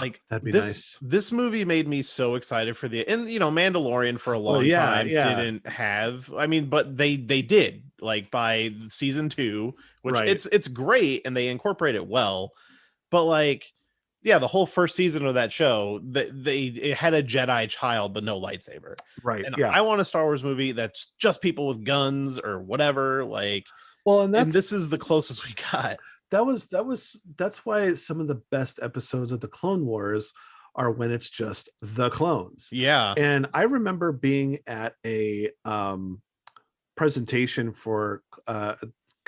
Like, that'd be nice. This movie made me so excited for Mandalorian for a long time didn't have. I mean, but they did, like, by season 2, which it's great and they incorporate it well. But like, the whole first season of that show, it had a Jedi child but no lightsaber. Right. And I want a Star Wars movie that's just people with guns or whatever. Like, well, and this is the closest we got. that's why some of the best episodes of the Clone Wars are when it's just the clones. Yeah. And I remember being at a presentation for God,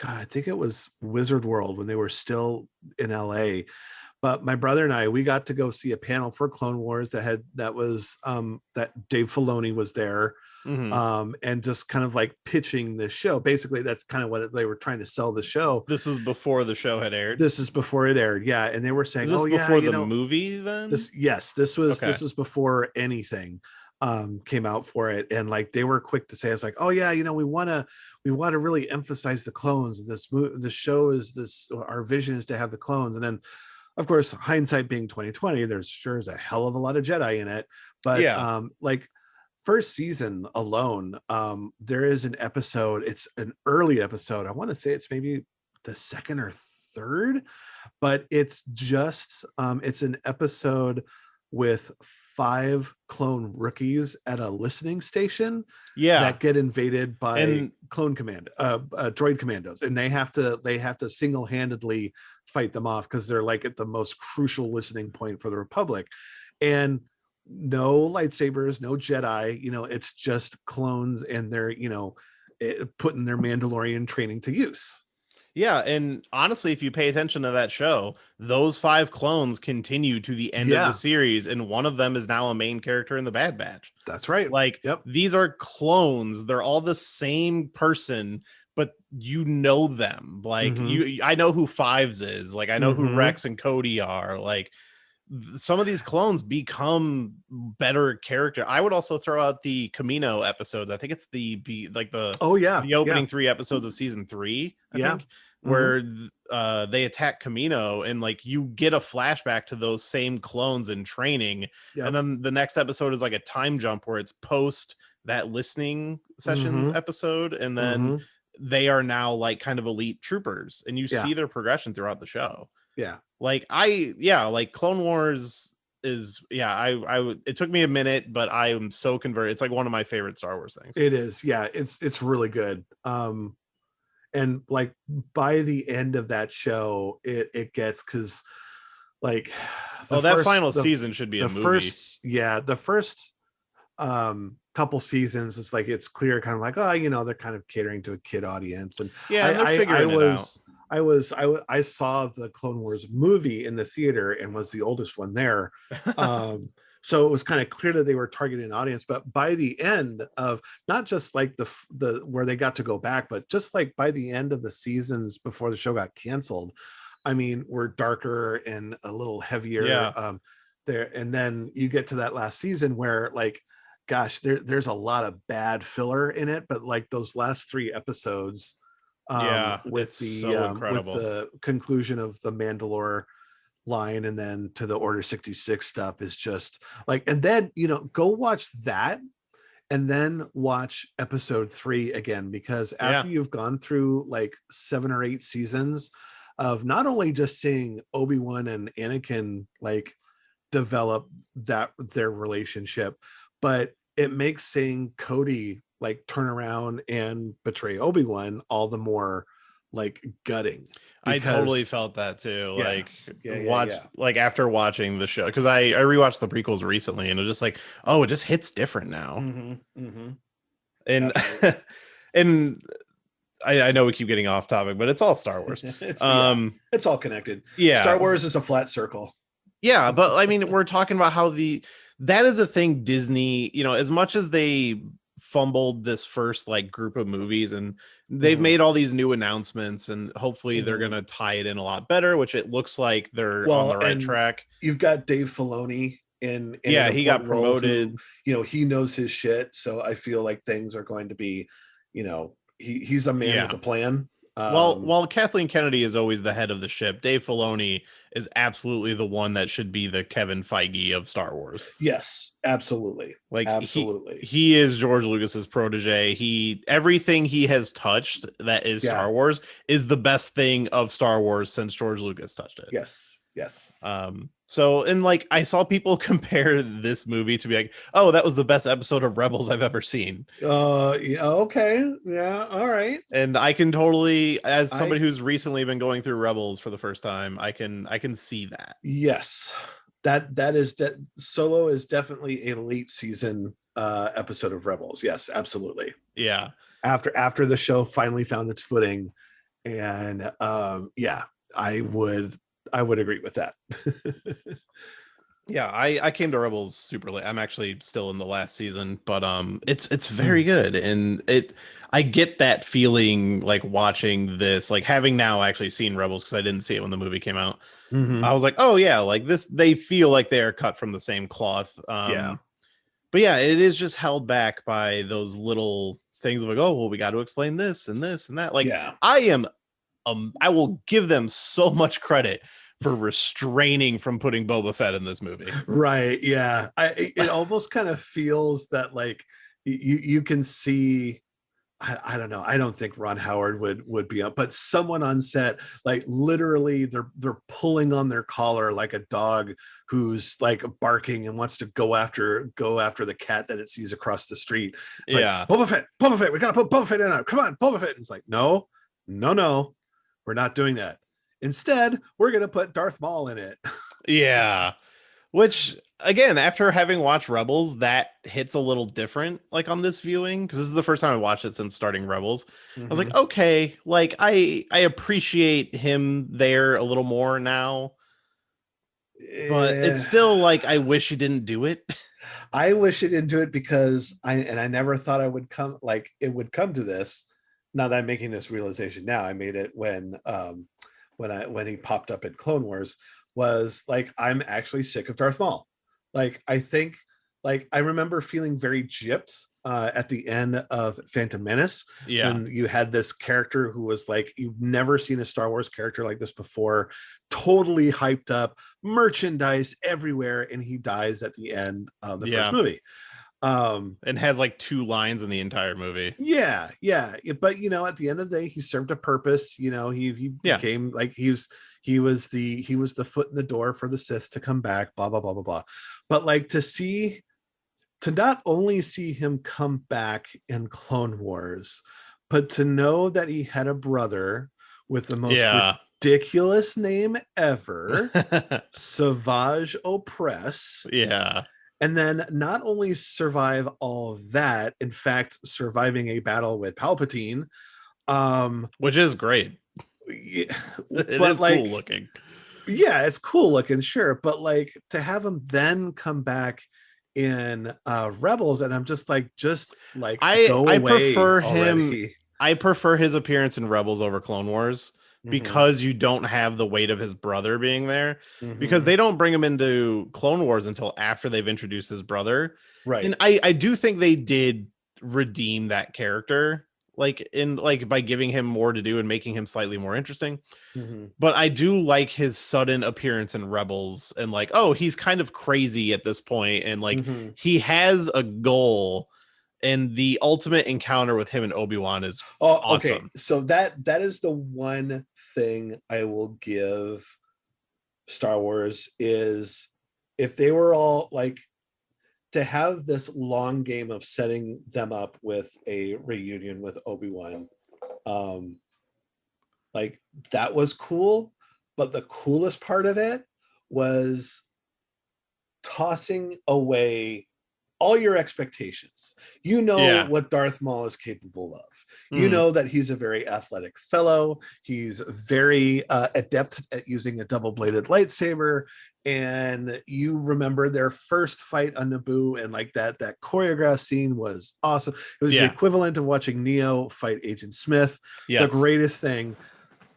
I think it was Wizard World when they were still in LA. But my brother and we got to go see a panel for Clone Wars that Dave Filoni was there. And just kind of like pitching this show. Basically, that's kind of what they were trying to sell the show. This is before the show had aired. This is before it aired, yeah. And they were saying, is this before the movie then? This was before anything came out for it. And like they were quick to say, it's like, oh yeah, we want to really emphasize the clones. And this show is this, our vision is to have the clones. And then of course, hindsight being 2020, there's sure is a hell of a lot of Jedi in it. But yeah. Like first season alone, there is an episode, it's an early episode, I want to say it's maybe the second or third, but it's just it's an episode with 5 clone rookies at a listening station that get invaded by droid commandos, and they have to single-handedly fight them off because they're like at the most crucial listening point for the Republic. And no lightsabers, no Jedi, it's just clones, and they're putting their Mandalorian training to use. Yeah, and honestly, if you pay attention to that show, those 5 clones continue to the end of the series, and one of them is now a main character in the Bad Batch. That's right. Like, these are clones. They're all the same person, but them. Like, I know who Fives is. Like, I know who Rex and Cody are. Like, some of these clones become better character. I would also throw out the Camino episodes. I think it's the opening 3 episodes of season 3. I think, where they attack Camino, and like you get a flashback to those same clones in training. And then the next episode is like a time jump where it's post that listening sessions episode, and then they are now like kind of elite troopers, and you see their progression throughout the show. Like Clone Wars is it took me a minute, but I am so converted. It's like one of my favorite Star Wars things. It is. It's really good. And like by the end of that show, it gets, because like that final season should be a movie. The first couple seasons, it's like it's clear kind of like, they're kind of catering to a kid audience. And they're figuring it out. I saw the Clone Wars movie in the theater and was the oldest one there. So it was kind of clear that they were targeting an audience. But by the end of not just like the where they got to go back, but just like by the end of the seasons before the show got canceled, I mean, we're darker and a little heavier there. And then you get to that last season where like, gosh, there's a lot of bad filler in it. But like those last 3 episodes, with the conclusion of the Mandalore line and then to the Order 66 stuff is just like, and then go watch that and then watch episode 3 again, because after you've gone through like 7 or 8 seasons of not only just seeing Obi-Wan and Anakin like develop their relationship, but it makes seeing Cody like turn around and betray Obi-Wan all the more like gutting. I totally felt that too. Like after watching the show, because I rewatched the prequels recently, and it was just like, oh, it just hits different now. And and I know we keep getting off topic, but it's all Star Wars. It's all connected. Star Wars is a flat circle. But I mean, we're talking about how that is a thing Disney, as much as they fumbled this first like group of movies, and they've made all these new announcements, and hopefully they're gonna tie it in a lot better, which it looks like they're on the right track. You've got Dave Filoni in he got promoted. He knows his shit, so I feel like things are going to be, he's a man with a plan. While Kathleen Kennedy is always the head of the ship, Dave Filoni is absolutely the one that should be the Kevin Feige of Star Wars. Yes, absolutely. Absolutely. He is George Lucas's protege. Everything he has touched that is Star Wars is the best thing of Star Wars since George Lucas touched it. Yes. So, and like I saw people compare this movie to be like, oh, that was the best episode of Rebels I've ever seen. Yeah, okay. Yeah, all right. And I can totally, as I somebody who's recently been going through Rebels for the first time, I can see that. yes. That is that Solo is definitely a late season episode of Rebels. Yes, absolutely. Yeah. After the show finally found its footing, and yeah, I would agree with that. Yeah, I came to Rebels super late. I'm actually still in the last season, but it's very good. And I get that feeling like watching this, like having now actually seen Rebels, because I didn't see it when the movie came out. I was like, oh yeah, like this, they feel like they are cut from the same cloth. Yeah. But yeah, it is just held back by those little things of like, oh well, we got to explain this and this and that. Like Yeah. I will give them so much credit for restraining from putting Boba Fett in this movie. Right. Yeah. It almost kind of feels that like you can see. I don't know. I don't think Ron Howard would be up, but someone on set, like literally, they're pulling on their collar like a dog who's like barking and wants to go after the cat that it sees across the street. It's Yeah. like Boba Fett. We gotta put Boba Fett in it. Come on, Boba Fett. And it's like no, we're not doing that. Instead, we're gonna put Darth Maul in it. Yeah. Which again, after having watched Rebels, that hits a little different like on this viewing, because this is the first time I watched it since starting Rebels. I was like, okay, like I appreciate him there a little more now. But it's still like I wish he didn't do it. I wish it didn't do it because I never thought it would come to this. Now that I'm making this realization now, I made it when he popped up in Clone Wars, was like, I'm actually sick of Darth Maul. Like, I think, like, I remember feeling very gypped at the end of Phantom Menace, when you had this character who was like, you've never seen a Star Wars character like this before, totally hyped up, merchandise everywhere, and he dies at the end of the first movie. And has like 2 lines in the entire movie. Yeah, but at the end of the day, he served a purpose. He became like he was the foot in the door for the Sith to come back, blah blah blah blah blah. But like to not only see him come back in Clone Wars, but to know that he had a brother with the most ridiculous name ever, Savage Opress. Yeah. And then not only survive all of that, in fact, surviving a battle with Palpatine, which is great. It is cool looking. Yeah, it's cool looking, sure. But like to have him then come back in Rebels, and I'm just like I prefer already. him. I prefer his appearance in Rebels over Clone Wars, because you don't have the weight of his brother being there, because they don't bring him into Clone Wars until after they've introduced his brother. Right. And I do think they did redeem that character, by giving him more to do and making him slightly more interesting. But I do like his sudden appearance in Rebels, and like, oh, he's kind of crazy at this point, and like he has a goal. And the ultimate encounter with him and Obi-Wan is awesome. Okay. So that is the one thing I will give Star Wars, is if they were all like, to have this long game of setting them up with a reunion with Obi-Wan, like that was cool. But the coolest part of it was tossing away all your expectations. What Darth Maul is capable of. You know that he's a very athletic fellow. He's very adept at using a double-bladed lightsaber. And you remember their first fight on Naboo, and like that choreographed scene was awesome. It was the equivalent of watching Neo fight Agent Smith. The greatest thing.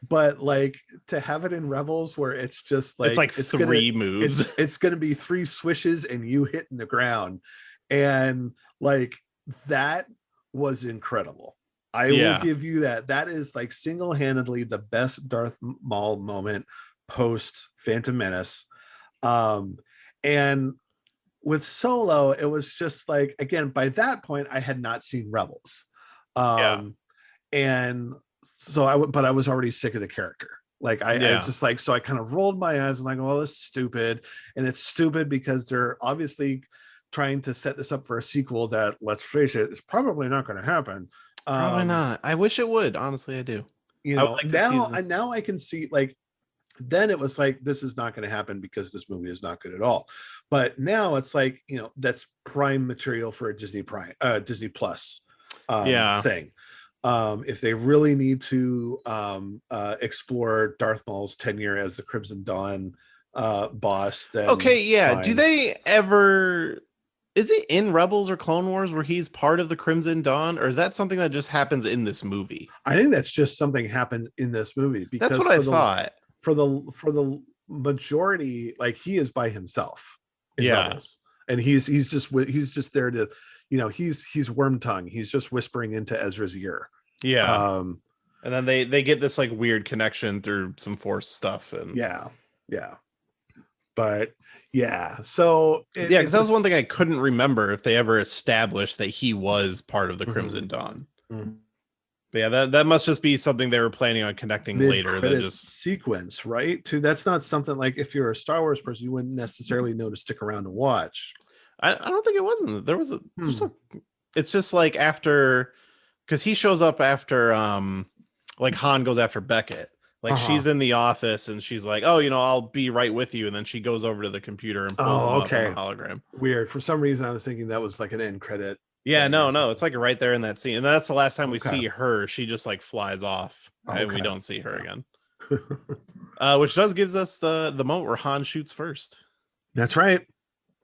But like to have it in Rebels, where it's just like it's 3 moves. It's going to be 3 swishes and you hitting the ground. And like that was incredible. I will give you that. That is like single-handedly the best Darth Maul moment post Phantom Menace. And with Solo, it was just like, again, by that point, I had not seen Rebels. And so I was already sick of the character. Like I just like, so I kind of rolled my eyes and like, well, this is stupid. And it's stupid because they're obviously trying to set this up for a sequel that, let's face it, is probably not going to happen. Probably not. I wish it would. Honestly, I do. You know, now I can see, like, then it was like, this is not going to happen because this movie is not good at all. But now it's like, you know, that's prime material for a Disney Plus thing. If they really need to explore Darth Maul's tenure as the Crimson Dawn boss, then fine. Do they ever, is it in Rebels or Clone Wars where he's part of the Crimson Dawn, or is that something that just happens in this movie? I think that's just something happened in this movie, because that's what I thought. For the majority, like, he is by himself in Rebels, and he's just there to, you know, he's Wormtongue. He's just whispering into Ezra's ear. Yeah. And then they get this like weird connection through some Force stuff, and but so because that was one thing I couldn't remember if they ever established that he was part of the Crimson Dawn. But yeah, that must just be something they were planning on connecting later. Than just sequence, right? Too. That's not something, like, if you're a Star Wars person, you wouldn't necessarily know to stick around to watch. I don't think it wasn't. There was it's just like after, because he shows up after like Han goes after Beckett. Like she's in the office and she's like, oh, you know, I'll be right with you. And then she goes over to the computer and pulls him up on the hologram. Weird. For some reason, I was thinking that was like an end credit. Yeah, no, it's like right there in that scene. And that's the last time we see her. She just like flies off and we don't see her again. Which gives us the moment where Han shoots first. That's right.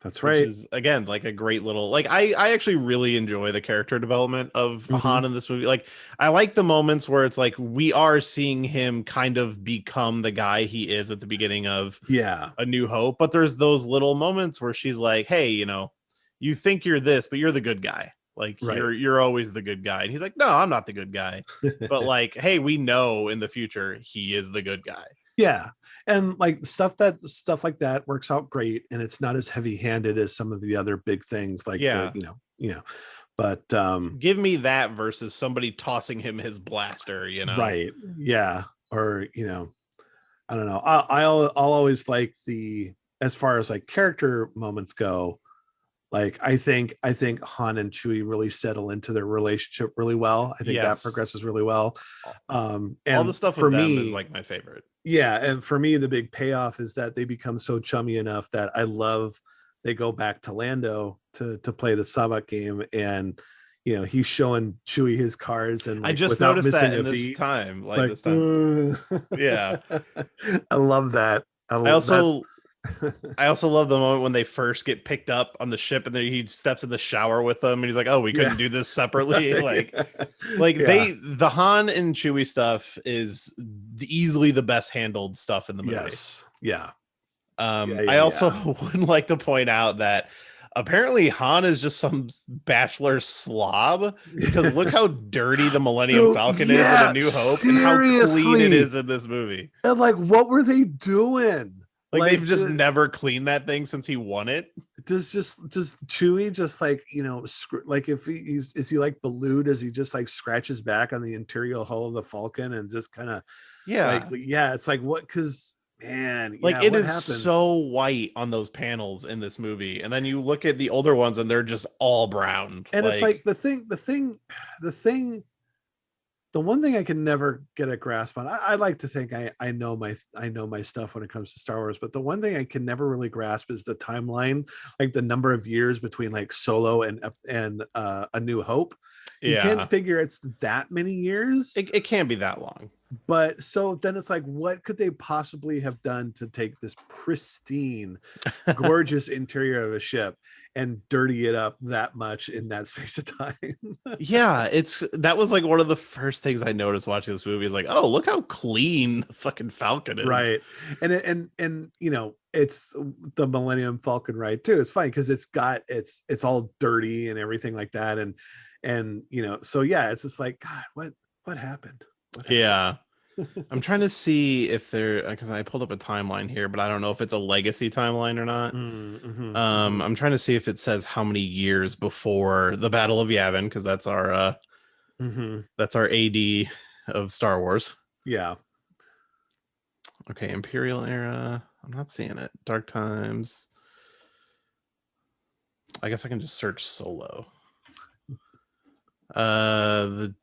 That's right. Which is, again, like a great little, like, I actually really enjoy the character development of Han in this movie. Like, I like the moments where it's like we are seeing him kind of become the guy he is at the beginning of A New Hope. But there's those little moments where she's like, hey, you know, you think you're this, but you're the good guy. Like, you're always the good guy. And he's like, no, I'm not the good guy. But like, hey, we know in the future he is the good guy. Yeah. And like stuff like that works out great, and it's not as heavy-handed as some of the other big things, like but give me that versus somebody tossing him his blaster, you know. Right. Yeah. Or, you know, I don't know. I'll always like as far as like character moments go, like I think Han and Chewie really settle into their relationship really well. I think that progresses really well. And all the stuff for me is like my favorite. Yeah, and for me, the big payoff is that they become so chummy enough that I love. They go back to Lando to play the Sabak game, and you know he's showing Chewie his cards, and like, I just noticed that in this time, like this time. Yeah, I love that. I also love the moment when they first get picked up on the ship, and then he steps in the shower with them, and he's like, "Oh, we couldn't do this separately." The Han and Chewie stuff is easily the best handled stuff in the movie. Yes, yeah. I also would like to point out that apparently Han is just some bachelor slob, because look how dirty the Millennium Falcon is in A New Hope, and how clean it is in this movie. And like, what were they doing? Like they've just never cleaned that thing since he won it. Does Chewie just like, you know, like if is he like Baloo? Does he just like scratch his back on the interior hull of the Falcon and just kind of it's like what? Because man, like it is so white on those panels in this movie, and then you look at the older ones and they're just all brown. And it's like the thing. The one thing I can never get a grasp on, I like to think I know my stuff when it comes to Star Wars, but the one thing I can never really grasp is the timeline, like the number of years between like Solo and A New Hope. You can't figure it's that many years. It can't be that long. But so then it's like, what could they possibly have done to take this pristine, gorgeous interior of a ship and dirty it up that much in that space of time? That was like one of the first things I noticed watching this movie is like, oh, look how clean the fucking Falcon is. Right. And you know, it's the Millennium Falcon ride too. It's fine because it's all dirty and everything like that. And you know, so yeah, it's just like, God, what happened? Yeah. I'm trying to see if because I pulled up a timeline here, but I don't know if it's a legacy timeline or not. I'm trying to see if it says how many years before the Battle of Yavin, because that's our AD of Star Wars. Yeah. Okay, Imperial era. I'm not seeing it. Dark Times. I guess I can just search Solo. The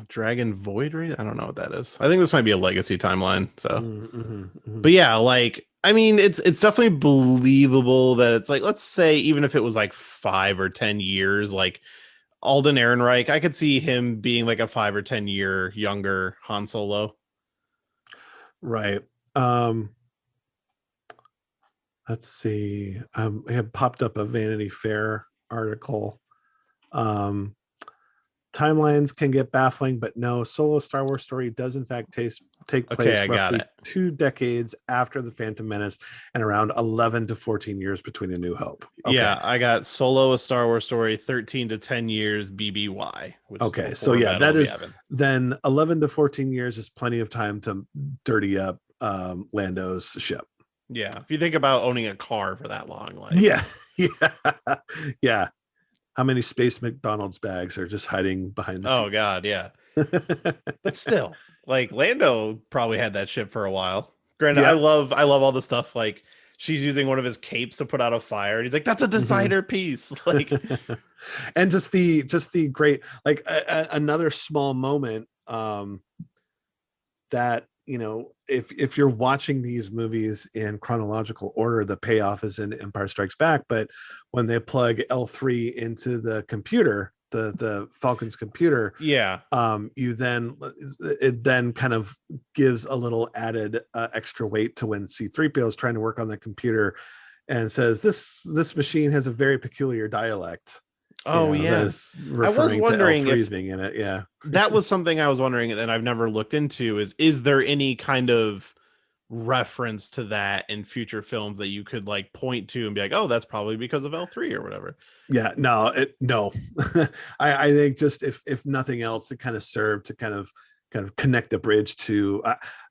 Dragon Void Raid. I don't know what that is. I think this might be a legacy timeline. So, but yeah, like I mean, it's definitely believable that it's like, let's say even if it was like 5 or 10 years, like Alden Ehrenreich, I could see him being like a 5 or 10 year younger Han Solo. Right. Let's see. I have popped up a Vanity Fair article. Timelines can get baffling, but no, Solo Star Wars story does in fact take place roughly 2 decades after The Phantom Menace and around 11 to 14 years between A New Hope. Okay. Yeah, I got Solo, a Star Wars story, 13 to 10 years BBY. Okay, so yeah, that is then 11 to 14 years is plenty of time to dirty up Lando's ship. Yeah, if you think about owning a car for that long, like yeah. How many Space McDonald's bags are just hiding behind the seats? Oh God, yeah. But still, like Lando probably had that ship for a while. Granted, I love all the stuff like she's using one of his capes to put out a fire, and he's like, "That's a designer piece." Like, and just the great like another small moment that, you know, if you're watching these movies in chronological order, the payoff is in Empire Strikes Back. But when they plug L3 into the computer, the Falcon's computer, it then kind of gives a little added extra weight to when C-3PO is trying to work on the computer and says this machine has a very peculiar dialect. Oh, yes. I was wondering if being in it. Yeah. That was something I was wondering, and I've never looked into is there any kind of reference to that in future films that you could like point to and be like, oh, that's probably because of L3 or whatever? Yeah, no. I think just if nothing else, it kind of served to kind of connect the bridge to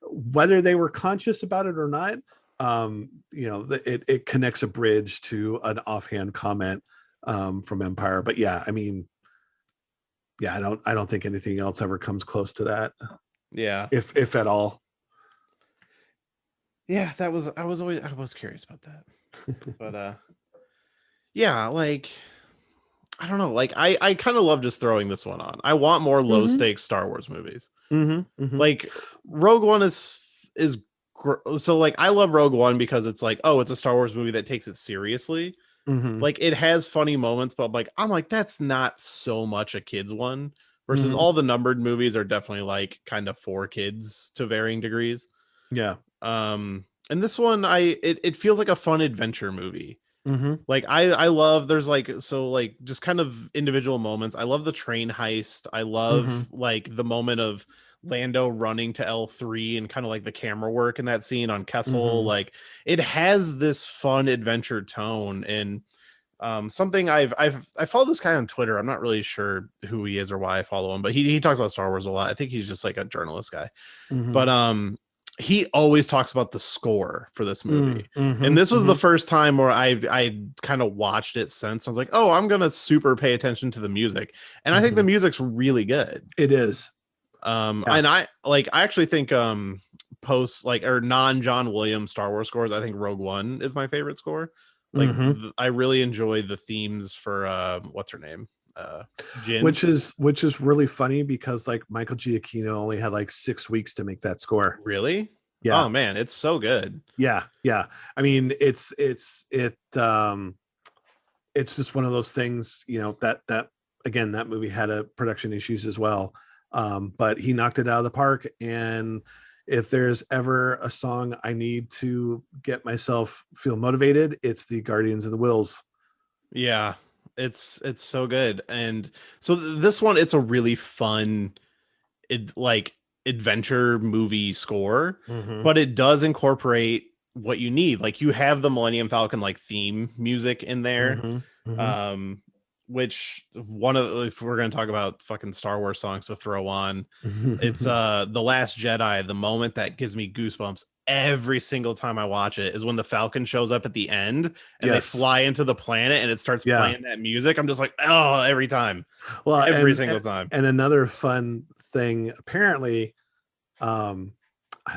whether they were conscious about it or not. It connects a bridge to an offhand comment from Empire. But yeah, I mean, yeah, I don't think anything else ever comes close to that. Yeah, if at all. Yeah, I was curious about that. But yeah, like I don't know, like I kind of love just throwing this one on. I want more low stakes Star Wars movies. Like Rogue One is so like I love Rogue One because it's like, oh, it's a Star Wars movie that takes it seriously. Like it has funny moments, but like I'm like, that's not so much a kid's one versus all the numbered movies are definitely like kind of for kids to varying degrees. Yeah. And this one it feels like a fun adventure movie. Like I love there's like just kind of individual moments. I love the train heist. I love like the moment of Lando running to L3 and kind of like the camera work in that scene on Kessel. Like it has this fun adventure tone. And something I follow this guy on Twitter. I'm not really sure who he is or why I follow him, but he talks about Star Wars a lot. I think he's just like a journalist guy. But he always talks about the score for this movie. And this was the first time where I kind of watched it since. I was like, oh, I'm gonna super pay attention to the music. And I think the music's really good. It is. And I actually think post like or non John Williams Star Wars scores, I think Rogue One is my favorite score. Like I really enjoy the themes for what's her name? Jin. Which is really funny because like Michael Giacchino only had like 6 weeks to make that score. Really? Yeah. Oh man, it's so good. Yeah. I mean, it's just one of those things, you know, that again, that movie had a production issues as well. But he knocked it out of the park. And if there's ever a song I need to get myself feel motivated, it's the Guardians of the Whills. Yeah. It's so good. And so this one, it's a really fun adventure movie score, but it does incorporate what you need. Like you have the Millennium Falcon like theme music in there. Which one of if we're going to talk about fucking Star Wars songs to throw on, it's The Last Jedi. The moment that gives me goosebumps every single time I watch it is when the Falcon shows up at the end and they fly into the planet and it starts playing that music. I'm just like, oh, every time. Well, every single time. And another fun thing, apparently, I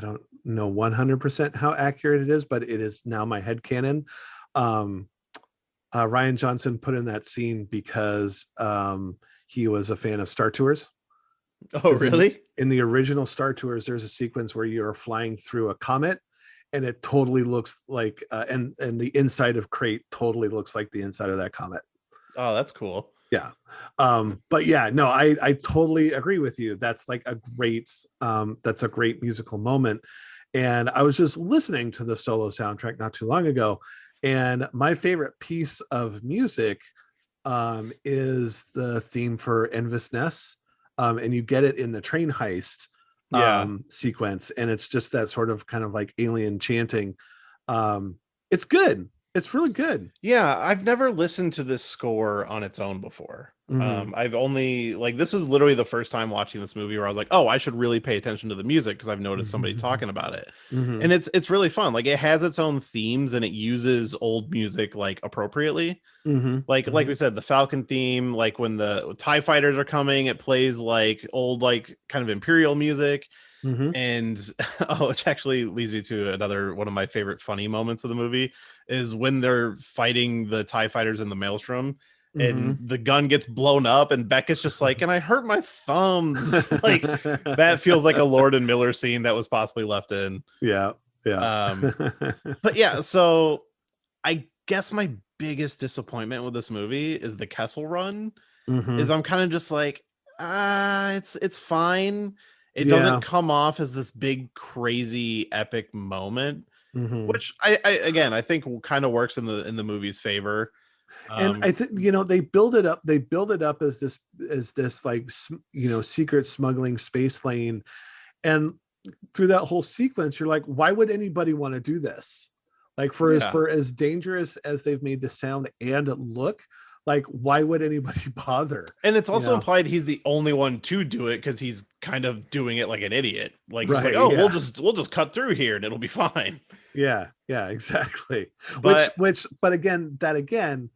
don't know 100% how accurate it is, but it is now my headcanon. Ryan Johnson put in that scene because he was a fan of Star Tours. Oh, really? In the original Star Tours, there's a sequence where you're flying through a comet, and it totally looks like, and the inside of Crate totally looks like the inside of that comet. Oh, that's cool. Yeah. But yeah, no, I totally agree with you. That's like that's a great musical moment. And I was just listening to the solo soundtrack not too long ago, and my favorite piece of music is the theme for Envis Ness. And you get it in the train heist sequence, and it's just that sort of kind of like alien chanting. It's good. It's really good. Yeah, I've never listened to this score on its own before. I've only, like, this is literally the first time watching this movie where I was like, oh, I should really pay attention to the music because I've noticed somebody talking about it. And it's really fun. Like, it has its own themes and it uses old music like appropriately. Like we said, the Falcon theme, like when the TIE fighters are coming, it plays like old, like kind of Imperial music. And which actually leads me to another one of my favorite funny moments of the movie is when they're fighting the TIE fighters in the maelstrom and the gun gets blown up and Beckett's just like, and I hurt my thumbs. Like, that feels like a Lord and Miller scene that was possibly left in. Yeah. But yeah, so I guess my biggest disappointment with this movie is the Kessel Run. Is I'm kind of just like, it's fine. It doesn't come off as this big, crazy, epic moment, which I think kind of works in the movie's favor. And I think, they build it up. They build it up as this like, secret smuggling space lane. And through that whole sequence, you're like, why would anybody want to do this? Like, for as dangerous as they've made the sound and look, like, why would anybody bother? And it's also implied he's the only one to do it because he's kind of doing it like an idiot. Like, he's like, we'll just cut through here and it'll be fine. Yeah, exactly. But Again,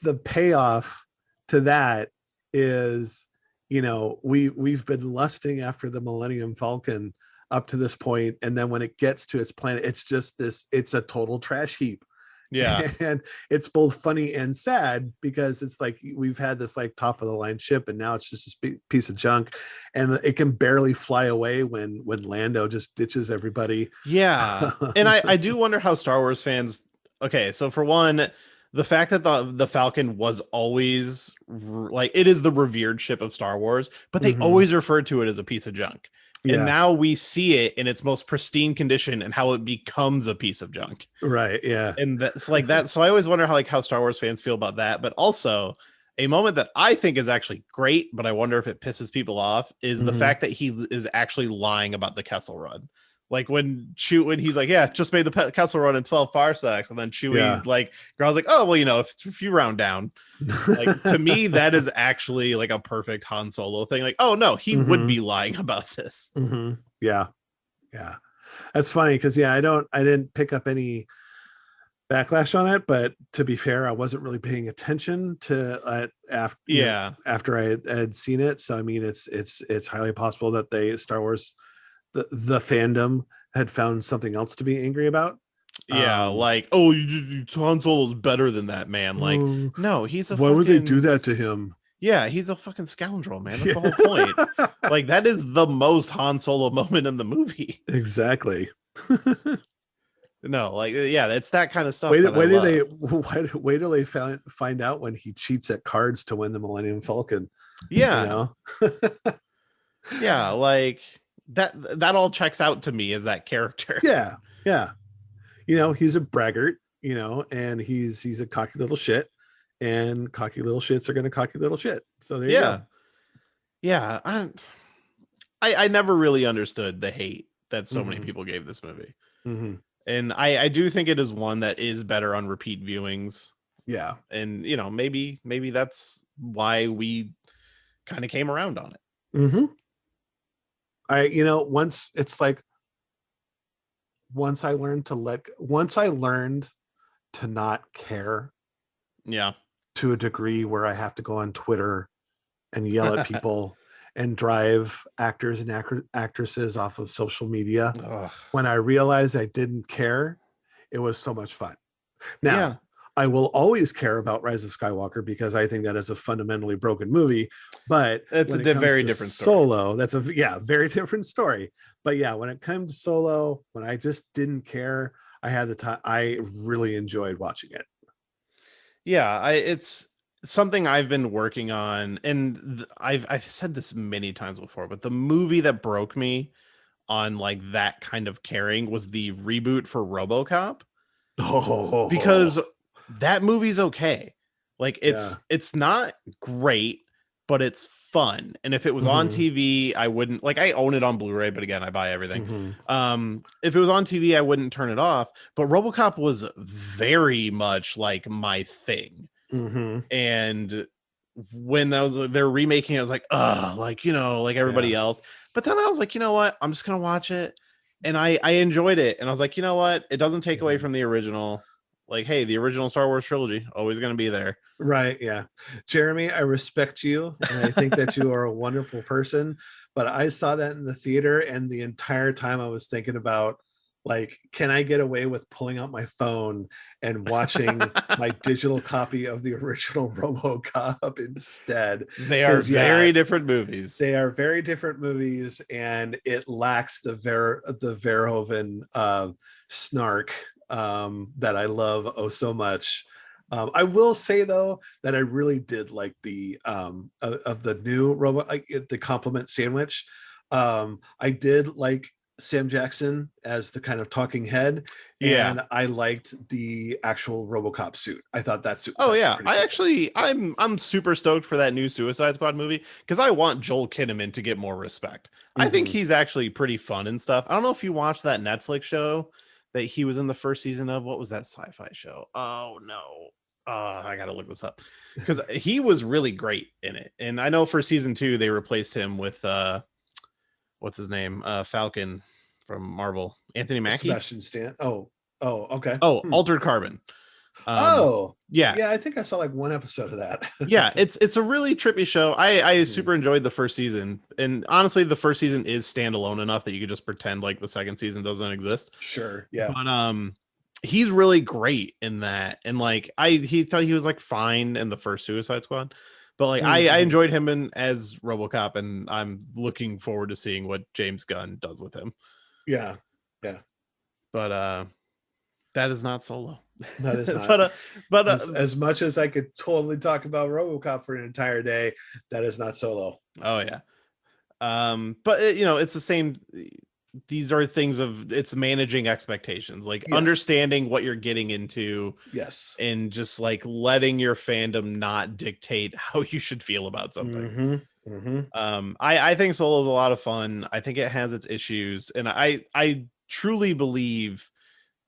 the payoff to that is, we've been lusting after the Millennium Falcon up to this point, and then when it gets to its planet, it's just it's a total trash heap. Yeah. And it's both funny and sad because it's like we've had this like top of the line ship and now it's just this big piece of junk, and it can barely fly away when Lando just ditches everybody. Yeah. And I do wonder how Star Wars fans, okay, so for one, the fact that the Falcon was always like, it is the revered ship of Star Wars, but they always referred to it as a piece of junk. And now we see it in its most pristine condition and how it becomes a piece of junk. Right. Yeah. And that's like that. So I always wonder how Star Wars fans feel about that. But also a moment that I think is actually great, but I wonder if it pisses people off, is the fact that he is actually lying about the Kessel Run. Like when he's like, yeah, just made the Kessel Run in 12 parsecs. And then Chewie like, girl's like, oh, well, if you round down, like, to me, that is actually like a perfect Han Solo thing. Like, oh no, he would be lying about this. Yeah. That's funny. Cause I didn't pick up any backlash on it, but to be fair, I wasn't really paying attention to after I had seen it. So, I mean, it's highly possible that Star Wars, the fandom had found something else to be angry about. Like, oh, Han Solo's better than that, man. Like, no, he's why would they do that to him? Yeah, he's a fucking scoundrel, man. That's the whole point. Like, that is the most Han Solo moment in the movie. Exactly. No, like, it's that kind of stuff. Wait till they find out when he cheats at cards to win the Millennium Falcon. Yeah. Yeah, like that all checks out to me as that character. Yeah. He's a braggart, and he's a cocky little shit, and cocky little shits are gonna cocky little shit. So there you go. Yeah. I never really understood the hate that so many people gave this movie. And I do think it is one that is better on repeat viewings. Yeah. And maybe that's why we kind of came around on it. Once I learned to not care, to a degree where I have to go on Twitter and yell at people and drive actors and actresses off of social media. Ugh. When I realized I didn't care, it was so much fun. Now, Yeah. I will always care about Rise of Skywalker because I think that is a fundamentally broken movie. But It's when a it comes very to different story. Solo, that's a very different story. But yeah, when it comes to Solo, when I just didn't care, I had the time. I really enjoyed watching it. Yeah, it's something I've been working on, and I've said this many times before, but the movie that broke me on like that kind of caring was the reboot for RoboCop, because that movie's okay. Like it's not great, but it's fun. And if it was on TV, I wouldn't, like, I own it on Blu-ray, but again, I buy everything. If it was on TV, I wouldn't turn it off. But RoboCop was very much like my thing. And when they're remaking it, I was like, like, you know, like everybody else. But then I was like, you know what? I'm just gonna watch it. And I enjoyed it. And I was like, you know what? It doesn't take away from the original. Like, hey, the original Star Wars trilogy, always gonna be there. Right. Yeah. Jeremy, I respect you. And I think that you are a wonderful person. But I saw that in the theater, and the entire time I was thinking about, like, can I get away with pulling out my phone and watching my digital copy of the original RoboCop instead? They are very different movies. They are very different movies, and it lacks the Verhoeven snark that I love oh so much. I will say though that I really did like the of the new the compliment sandwich. I did like Sam Jackson as the kind of talking head, and I liked the actual RoboCop suit. I thought that suit was I'm super stoked for that new Suicide Squad movie, because I want Joel Kinnaman to get more respect. I think he's actually pretty fun and stuff. I don't know if you watched that Netflix show that he was in the first season of. What was that sci-fi show? Oh no. I gotta look this up, because he was really great in it. And I know for season 2 they replaced him with what's his name, Falcon from Marvel, Anthony Mackie. Sebastian Stan. Okay. Altered Carbon. Yeah, I think I saw like one episode of that. Yeah, it's a really trippy show. I super enjoyed the first season, and honestly the first season is standalone enough that you could just pretend like the second season doesn't exist. Sure. Yeah. But he's really great in that, and like he thought he was like fine in the first Suicide Squad, but like I enjoyed him as RoboCop, and I'm looking forward to seeing what James Gunn does with him. Yeah. But that is not Solo. That is not. but as much as I could totally talk about RoboCop for an entire day, that is not Solo. Oh yeah. But it's the same. These are things of, it's managing expectations, like understanding what you're getting into. Yes. And just like letting your fandom not dictate how you should feel about something. I think Solo is a lot of fun. I think it has its issues, and I truly believe,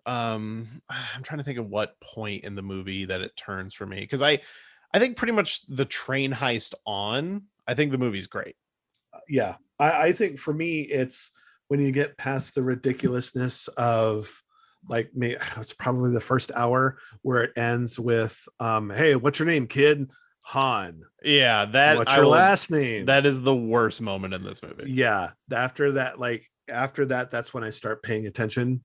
I'm trying to think of what point in the movie that it turns for me, because I think pretty much the train heist on, I think the movie's great. Yeah. I think for me, it's when you get past the ridiculousness of, like, it's probably the first hour where it ends with, hey, what's your name, kid? Han. Yeah, that. What's your last name? That is the worst moment in this movie. Yeah. After that, that's when I start paying attention,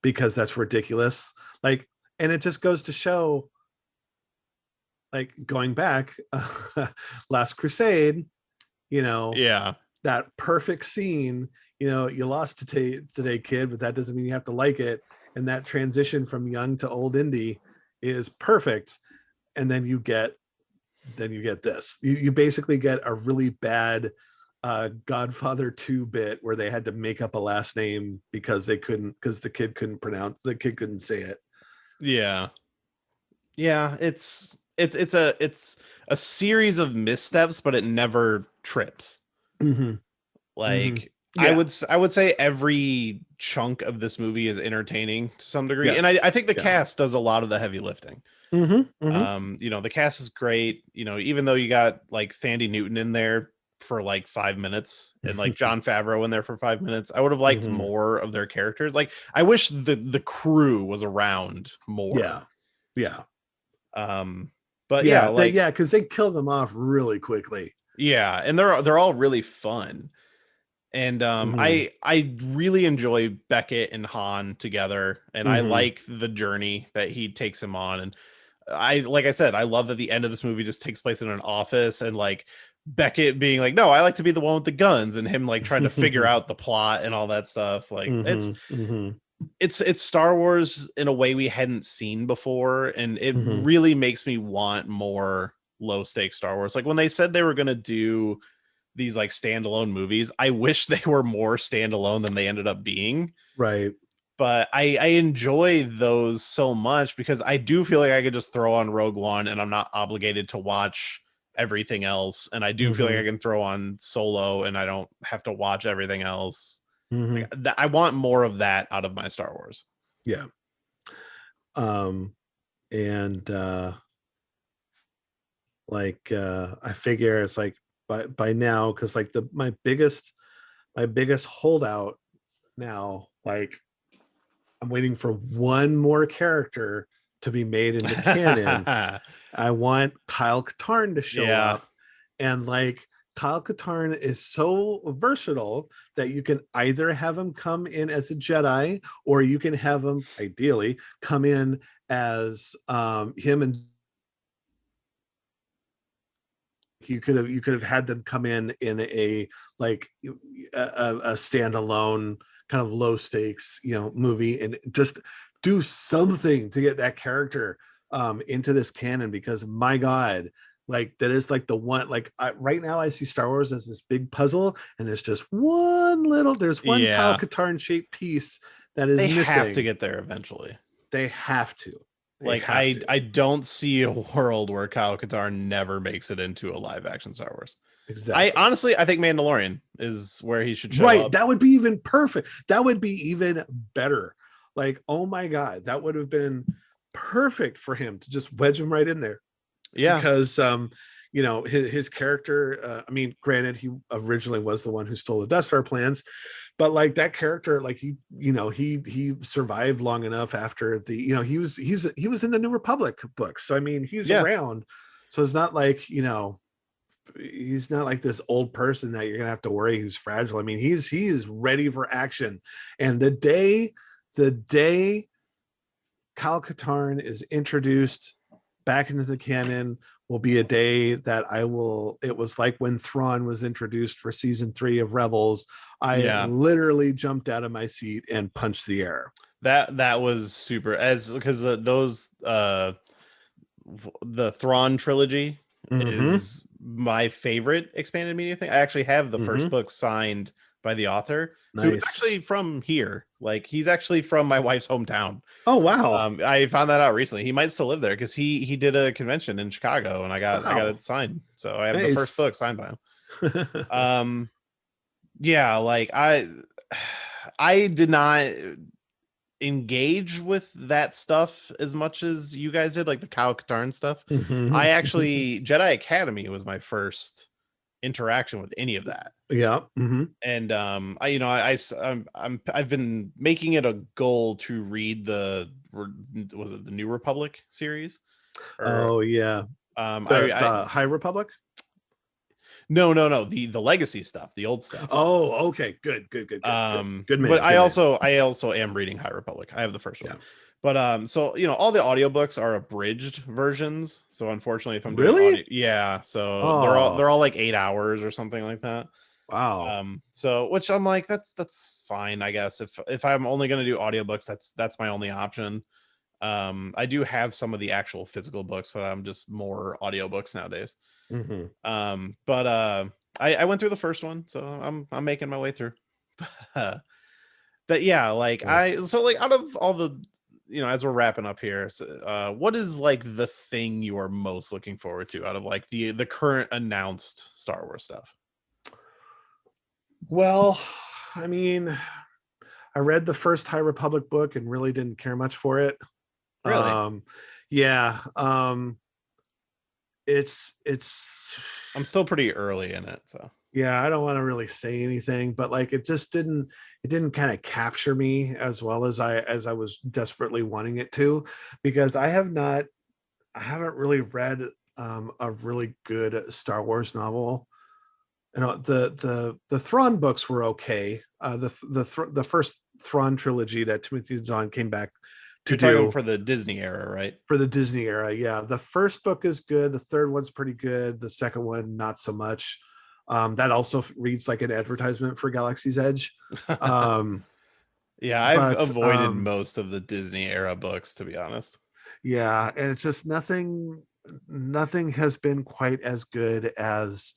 because that's ridiculous. Like, and it just goes to show, like, going back, Last Crusade, that perfect scene, you lost today, kid, but that doesn't mean you have to like it. And that transition from young to old Indy is perfect. And then you get this. You basically get a really bad Godfather 2 bit where they had to make up a last name because the kid couldn't say it. Yeah. Yeah, it's a series of missteps, but it never trips. Like, yeah. I would say every chunk of this movie is entertaining to some degree. Yes. And I think the cast does a lot of the heavy lifting. The cast is great, even though you got like Thandie Newton in there for like 5 minutes and like Jon Favreau in there for 5 minutes. I would have liked more of their characters. Like, I wish the crew was around more. Yeah. But because they kill them off really quickly. Yeah, and they're all really fun. And I really enjoy Beckett and Han together, and I like the journey that he takes him on. And like I said, I love that the end of this movie just takes place in an office, and like Beckett being like, no, I like to be the one with the guns, and him like trying to figure out the plot and all that stuff. Like it's Star Wars in a way we hadn't seen before, and it really makes me want more low stakes Star Wars. Like when they said they were gonna do these like standalone movies, I wish they were more standalone than they ended up being. Right. But I enjoy those so much because I do feel like I could just throw on Rogue One and I'm not obligated to watch everything else. And I do feel like I can throw on Solo and I don't have to watch everything else. Like, I want more of that out of my Star Wars. Yeah. And I figure it's like by now, because like my biggest holdout now, like I'm waiting for one more character to be made into canon. I want Kyle Katarn to show up, and like Kyle Katarn is so versatile that you can either have him come in as a Jedi, or you can have him ideally come in as him, and you could have had them come in a like a standalone kind of low stakes, movie, and just do something to get that character into this canon, because my God, like that is like the one, like right now I see Star Wars as this big puzzle, and there's just one Kyle Katarn shaped piece that is missing. They have to get there eventually. They have to. I don't see a world where Kyle Katarn never makes it into a live action Star Wars. Exactly. I think Mandalorian is where he should show up. Up. That would be even perfect. That would be even better. Like, oh my God, that would have been perfect for him to just wedge him right in there. Yeah. Because his character, I mean, granted, he originally was the one who stole the Death Star plans, but like that character, like he survived long enough after he was in the New Republic books. So I mean, he's around. So it's not like, he's not like this old person that you're gonna have to worry who's fragile. I mean, he is ready for action. And the day Kyle Katarn is introduced back into the canon will be a day that it was like when Thrawn was introduced for season 3 of Rebels. I literally jumped out of my seat and punched the air. That was super, because those the Thrawn trilogy is my favorite expanded media thing. I actually have the first book signed by the author, who's actually from here. Like, he's actually from my wife's hometown. Oh wow! I found that out recently. He might still live there because he did a convention in Chicago, and I got it signed. So I have the first book signed by him. Yeah, like I did not engage with that stuff as much as you guys did, like the Kyle Katarn stuff. I actually, Jedi Academy was my first interaction with any of that. And I've been making it a goal to read the New Republic series. The High Republic. No, the legacy stuff, the old stuff. Oh, okay, good man. But I also am reading High Republic. I have the first one. But so all the audiobooks are abridged versions. So unfortunately, if I'm doing so they're all like 8 hours or something like that. Wow. So which I'm like, that's fine, I guess. If I'm only gonna do audiobooks, that's my only option. I do have some of the actual physical books, but I'm just more audiobooks nowadays. But I went through the first one, so I'm making my way through. But yeah, like out of all the, as we're wrapping up here, so, what is like the thing you are most looking forward to out of like the current announced Star Wars stuff? Well, I mean, I read the first High Republic book and really didn't care much for it. Really? It's I'm still pretty early in it, so I don't want to really say anything, but like it didn't kind of capture me as well as I was desperately wanting it to, because I haven't really read a really good Star Wars novel the Thrawn books were okay. The first Thrawn trilogy that Timothy Zahn came back to You're talking do for the Disney era, right? for the Disney era. Yeah, the first book is good. The third one's pretty good. The second one, not so much. That also reads like an advertisement for Galaxy's Edge. Yeah, I've But avoided most of the Disney era books, to be honest. yeah, and it's just nothing has been quite as good as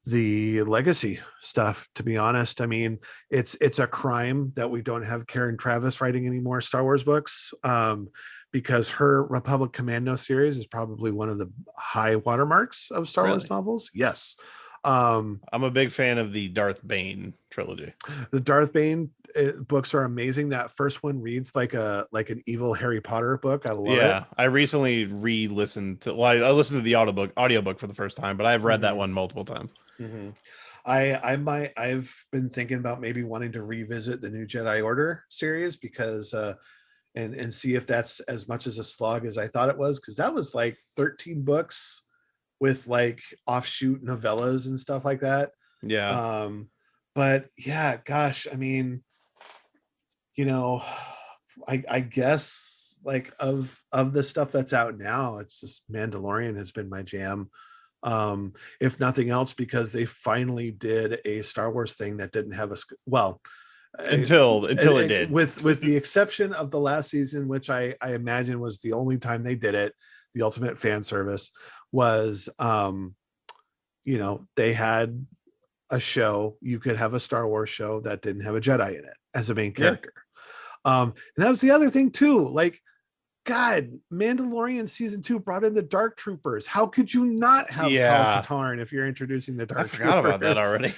the legacy stuff, to be honest. I mean, it's a crime that we don't have Karen Traviss writing any more Star Wars books, because her Republic Commando series is probably one of the high watermarks of Star Wars novels. Yes. I'm a big fan of the Darth Bane trilogy. The Darth Bane books are amazing. That first one reads like an evil Harry Potter book. I love it. Yeah, I recently re-listened to. Well, I listened to the audiobook for the first time, but I've read that one multiple times. I've been thinking about maybe wanting to revisit the New Jedi Order series because and see if that's as much as a slog as I thought it was, because that was like 13 books with like offshoot novellas and stuff like that. Yeah. But yeah, gosh, I mean, I guess like of the stuff that's out now, it's just Mandalorian has been my jam. If nothing else, because they finally did a Star Wars thing that didn't have until it did, with the exception of the last season, which I imagine was the only time they did it. The ultimate fan service was, they had a show. You could have a Star Wars show that didn't have a Jedi in it as a main character. And that was the other thing too. Like, God, Mandalorian season 2 brought in the Dark Troopers. How could you not have Cal Katarn if you're introducing the Dark Troopers? I forgot about that already.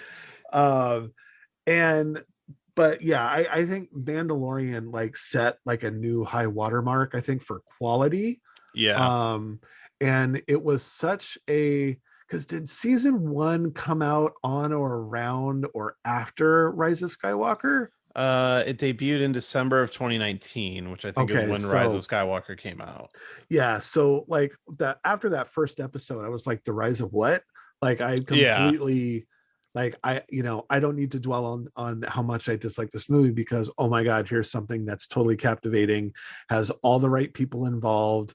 But yeah, I think Mandalorian like set like a new high watermark, I think, for quality. Yeah. And it was such a, because did season 1 come out on or around or after Rise of Skywalker? It debuted in December of 2019, which I think is when Rise of Skywalker came out. Yeah, so like that after that first episode, I was like, the rise of what? Like I completely like I don't need to dwell on how much I dislike this movie, because oh my God, here's something that's totally captivating, has all the right people involved.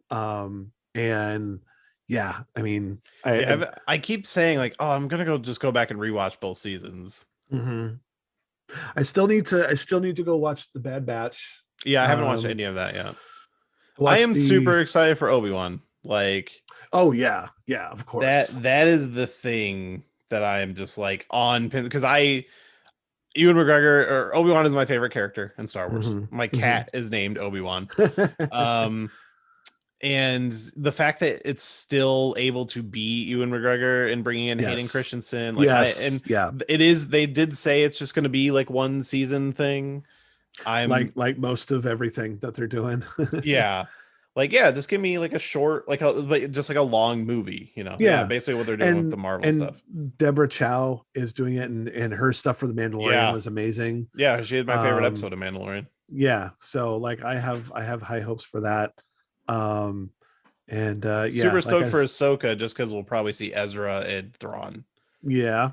And yeah, I mean, I keep saying like, oh, I'm gonna just go back and rewatch both seasons. I still need to go watch The Bad Batch. Yeah, I haven't watched any of that yet. I am super excited for Obi-Wan. Like, oh yeah, of course. That is the thing that I am just like on pin, because Ewan McGregor, or Obi-Wan, is my favorite character in Star Wars. My cat is named Obi-Wan. And the fact that it's still able to be Ewan McGregor and bringing in Hayden Christensen, like, it is. They did say it's just going to be like one season thing. I'm like most of everything that they're doing. Just give me like a short, just like a long movie, basically what they're doing with the Marvel stuff. Deborah Chow is doing it, and her stuff for the Mandalorian was amazing. Yeah, she had my favorite episode of Mandalorian. Yeah, so like I have high hopes for that. Super stoked for Ahsoka, just because we'll probably see Ezra and Thrawn. Yeah.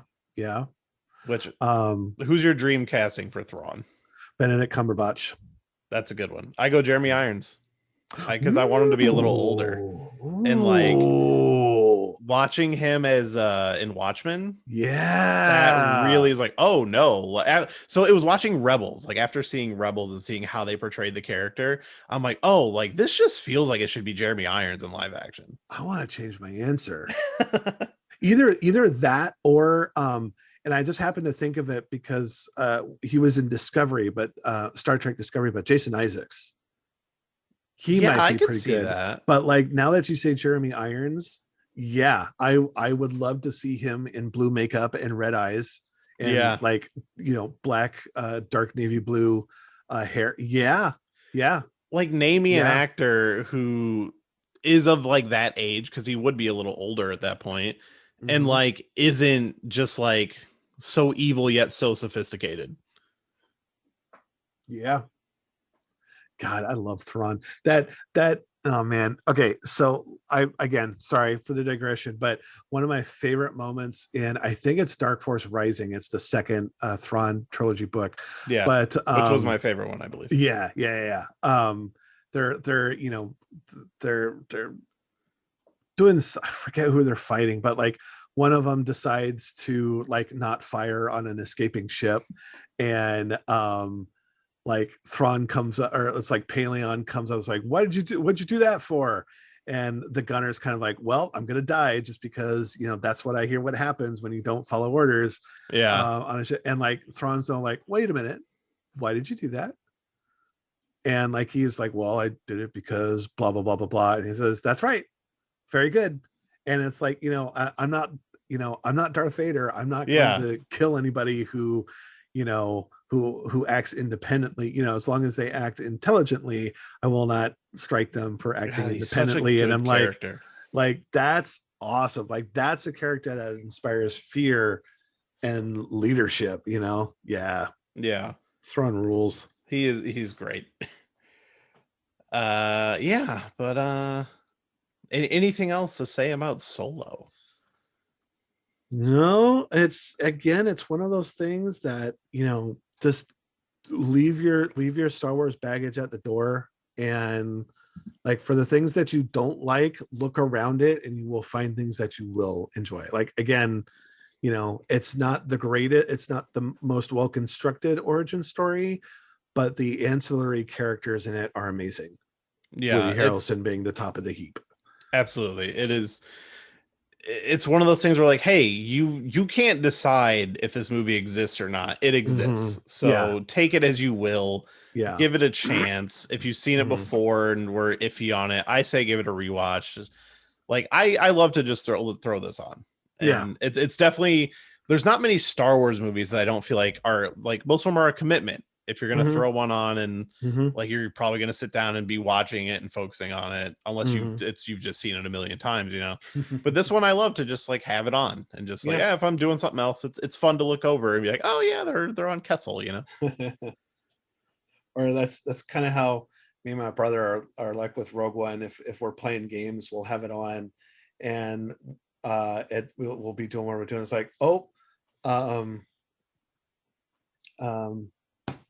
Which who's your dream casting for Thrawn? Benedict Cumberbatch. That's a good one. I go Jeremy Irons, because I want him to be a little older. And like watching him as in Watchmen, that really is like, oh no. So it was watching Rebels, like after seeing Rebels and seeing how they portrayed the character, I'm like, oh, like this just feels like it should be Jeremy Irons in live action. I want to change my answer. either that or and I just happened to think of it because he was in Discovery, but Star Trek Discovery, but Jason Isaacs. He might be pretty good. That. But like now that you say Jeremy Irons, yeah, I would love to see him in blue makeup and red eyes, and like black dark navy blue hair. Yeah. Like name me an actor who is of like that age, because he would be a little older at that point, and like isn't just like so evil yet so sophisticated. Yeah. God, I love Thrawn. That Oh man. Okay, so I again, sorry for the digression, but one of my favorite moments in, I think it's Dark Force Rising. It's the second Thrawn trilogy book. Yeah, But which was my favorite one, I believe. Yeah. They're they're doing, I forget who they're fighting, but like one of them decides to like not fire on an escaping ship, and like Thrawn comes up, or it's like Paleon comes up, it's like, what'd you do that for? And the gunner's kind of like, well, I'm gonna die just because, you know, that's what I hear what happens when you don't follow orders. Yeah. On a ship. And like Thrawn's not like, wait a minute, why did you do that? And like he's like, well, I did it because blah blah blah blah blah. And he says, that's right, very good. And it's like, you know, I'm not, you know, I'm not Darth Vader. I'm not going to kill anybody who, you know, who acts independently. You know, as long as they act intelligently, I will not strike them for acting independently. And I'm character. like that's awesome. Like that's a character that inspires fear and leadership, you know. Yeah Thrawn rules. He's great. Yeah, but anything else to say about Solo? No, it's one of those things that, you know, just leave your Star Wars baggage at the door, and like for the things that you don't like, look around it and you will find things that you will enjoy. Like again, you know, it's not the most well constructed origin story, but the ancillary characters in it are amazing. Yeah, Woody Harrelson being the top of the heap. Absolutely. It's one of those things where like, hey, you can't decide if this movie exists or not. It exists. So take it as you will. Yeah. Give it a chance. If you've seen it before and were iffy on it, I say give it a rewatch. Like I love to just throw this on. And it's definitely, there's not many Star Wars movies that I don't feel like are like, most of them are a commitment. If you're going to throw one on and like, you're probably going to sit down and be watching it and focusing on it, unless you've just seen it a million times, you know. But this one I love to just like have it on and just like, if I'm doing something else, it's fun to look over and be like, oh yeah, they're on Kessel, you know. Or that's kind of how me and my brother are like with Rogue One. If we're playing games, we'll have it on, and we'll be doing what we're doing. It's like, oh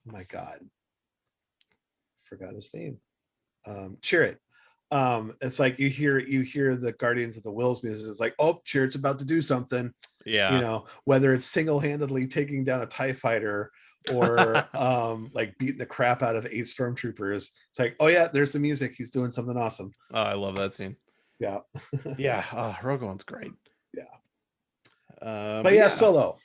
my God, forgot his name. Cheer It. It's like you hear the Guardians of the Wills music. It's like, oh, Cheer It's about to do something. Yeah, you know, whether it's single-handedly taking down a TIE fighter or like beating the crap out of 8 stormtroopers. It's like, oh yeah, there's the music. He's doing something awesome. Oh, I love that scene. Yeah. Yeah. Rogue One's great. Yeah. But yeah, Solo.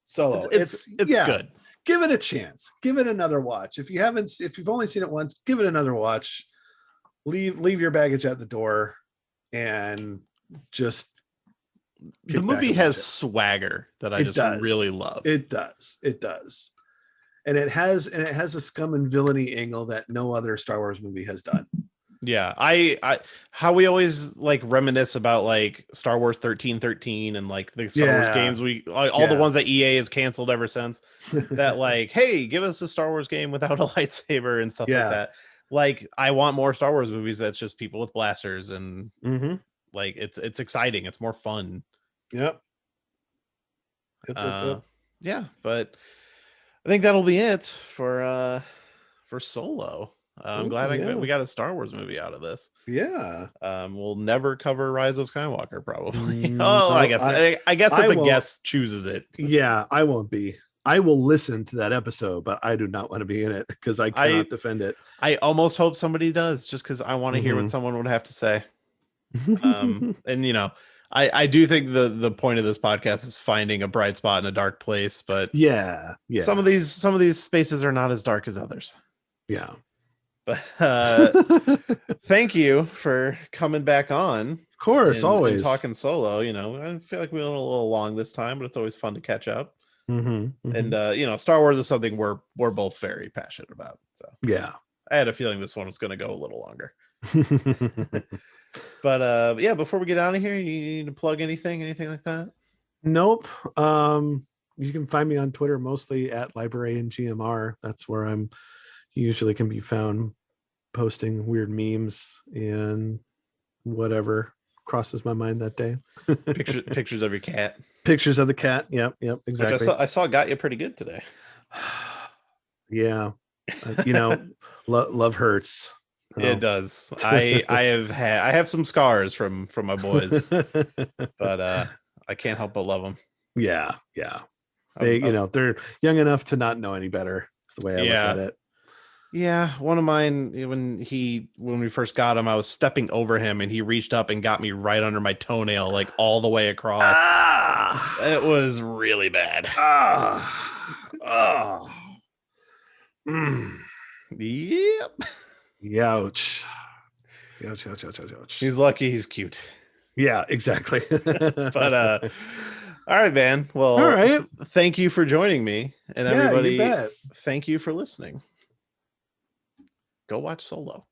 It's good. Give it a chance. Give it another watch. If you've only seen it once, give it another watch. Leave your baggage at the door and just the movie has swagger that I just really love. It does. And it has a scum and villainy angle that no other Star Wars movie has done. Yeah, I how we always like reminisce about like Star Wars 1313 and like the Star Wars games, all the ones that EA has canceled ever since. That like, hey, give us a Star Wars game without a lightsaber and stuff like that. Like, I want more Star Wars movies that's just people with blasters and like it's exciting. It's more fun. Yep. Yeah, but I think that'll be it for Solo. I'm glad we got a Star Wars movie out of this. Yeah. We'll never cover Rise of Skywalker, probably. I guess if a guest chooses it. Yeah, I won't be. I will listen to that episode, but I do not want to be in it because I cannot defend it. I almost hope somebody does, just because I want to hear what someone would have to say. And you know, I do think the point of this podcast is finding a bright spot in a dark place, but some of these spaces are not as dark as others. Yeah. But thank you for coming back on. Of course, always and talking Solo. You know, I feel like we went a little long this time, but it's always fun to catch up. And you know, Star Wars is something we're both very passionate about. So yeah, I had a feeling this one was going to go a little longer. But yeah, before we get out of here, you need to plug anything like that? Nope. You can find me on Twitter mostly at librarian GMR. That's where I'm usually can be found. posting weird memes and whatever crosses my mind that day. Pictures of your cat. Pictures of the cat. Yep, exactly. Which I saw got you pretty good today. Yeah. Love hurts. It does. I have some scars from my boys, but I can't help but love them. Yeah. They're young enough to not know any better. That's the way I look at it. Yeah, one of mine, when we first got him, I was stepping over him and he reached up and got me right under my toenail, like all the way across. It was really bad. Yep. Ouch. He's lucky he's cute. Yeah, exactly. But all right, man. Well, all right. Thank you for joining me, and everybody, thank you for listening. Go watch Solo.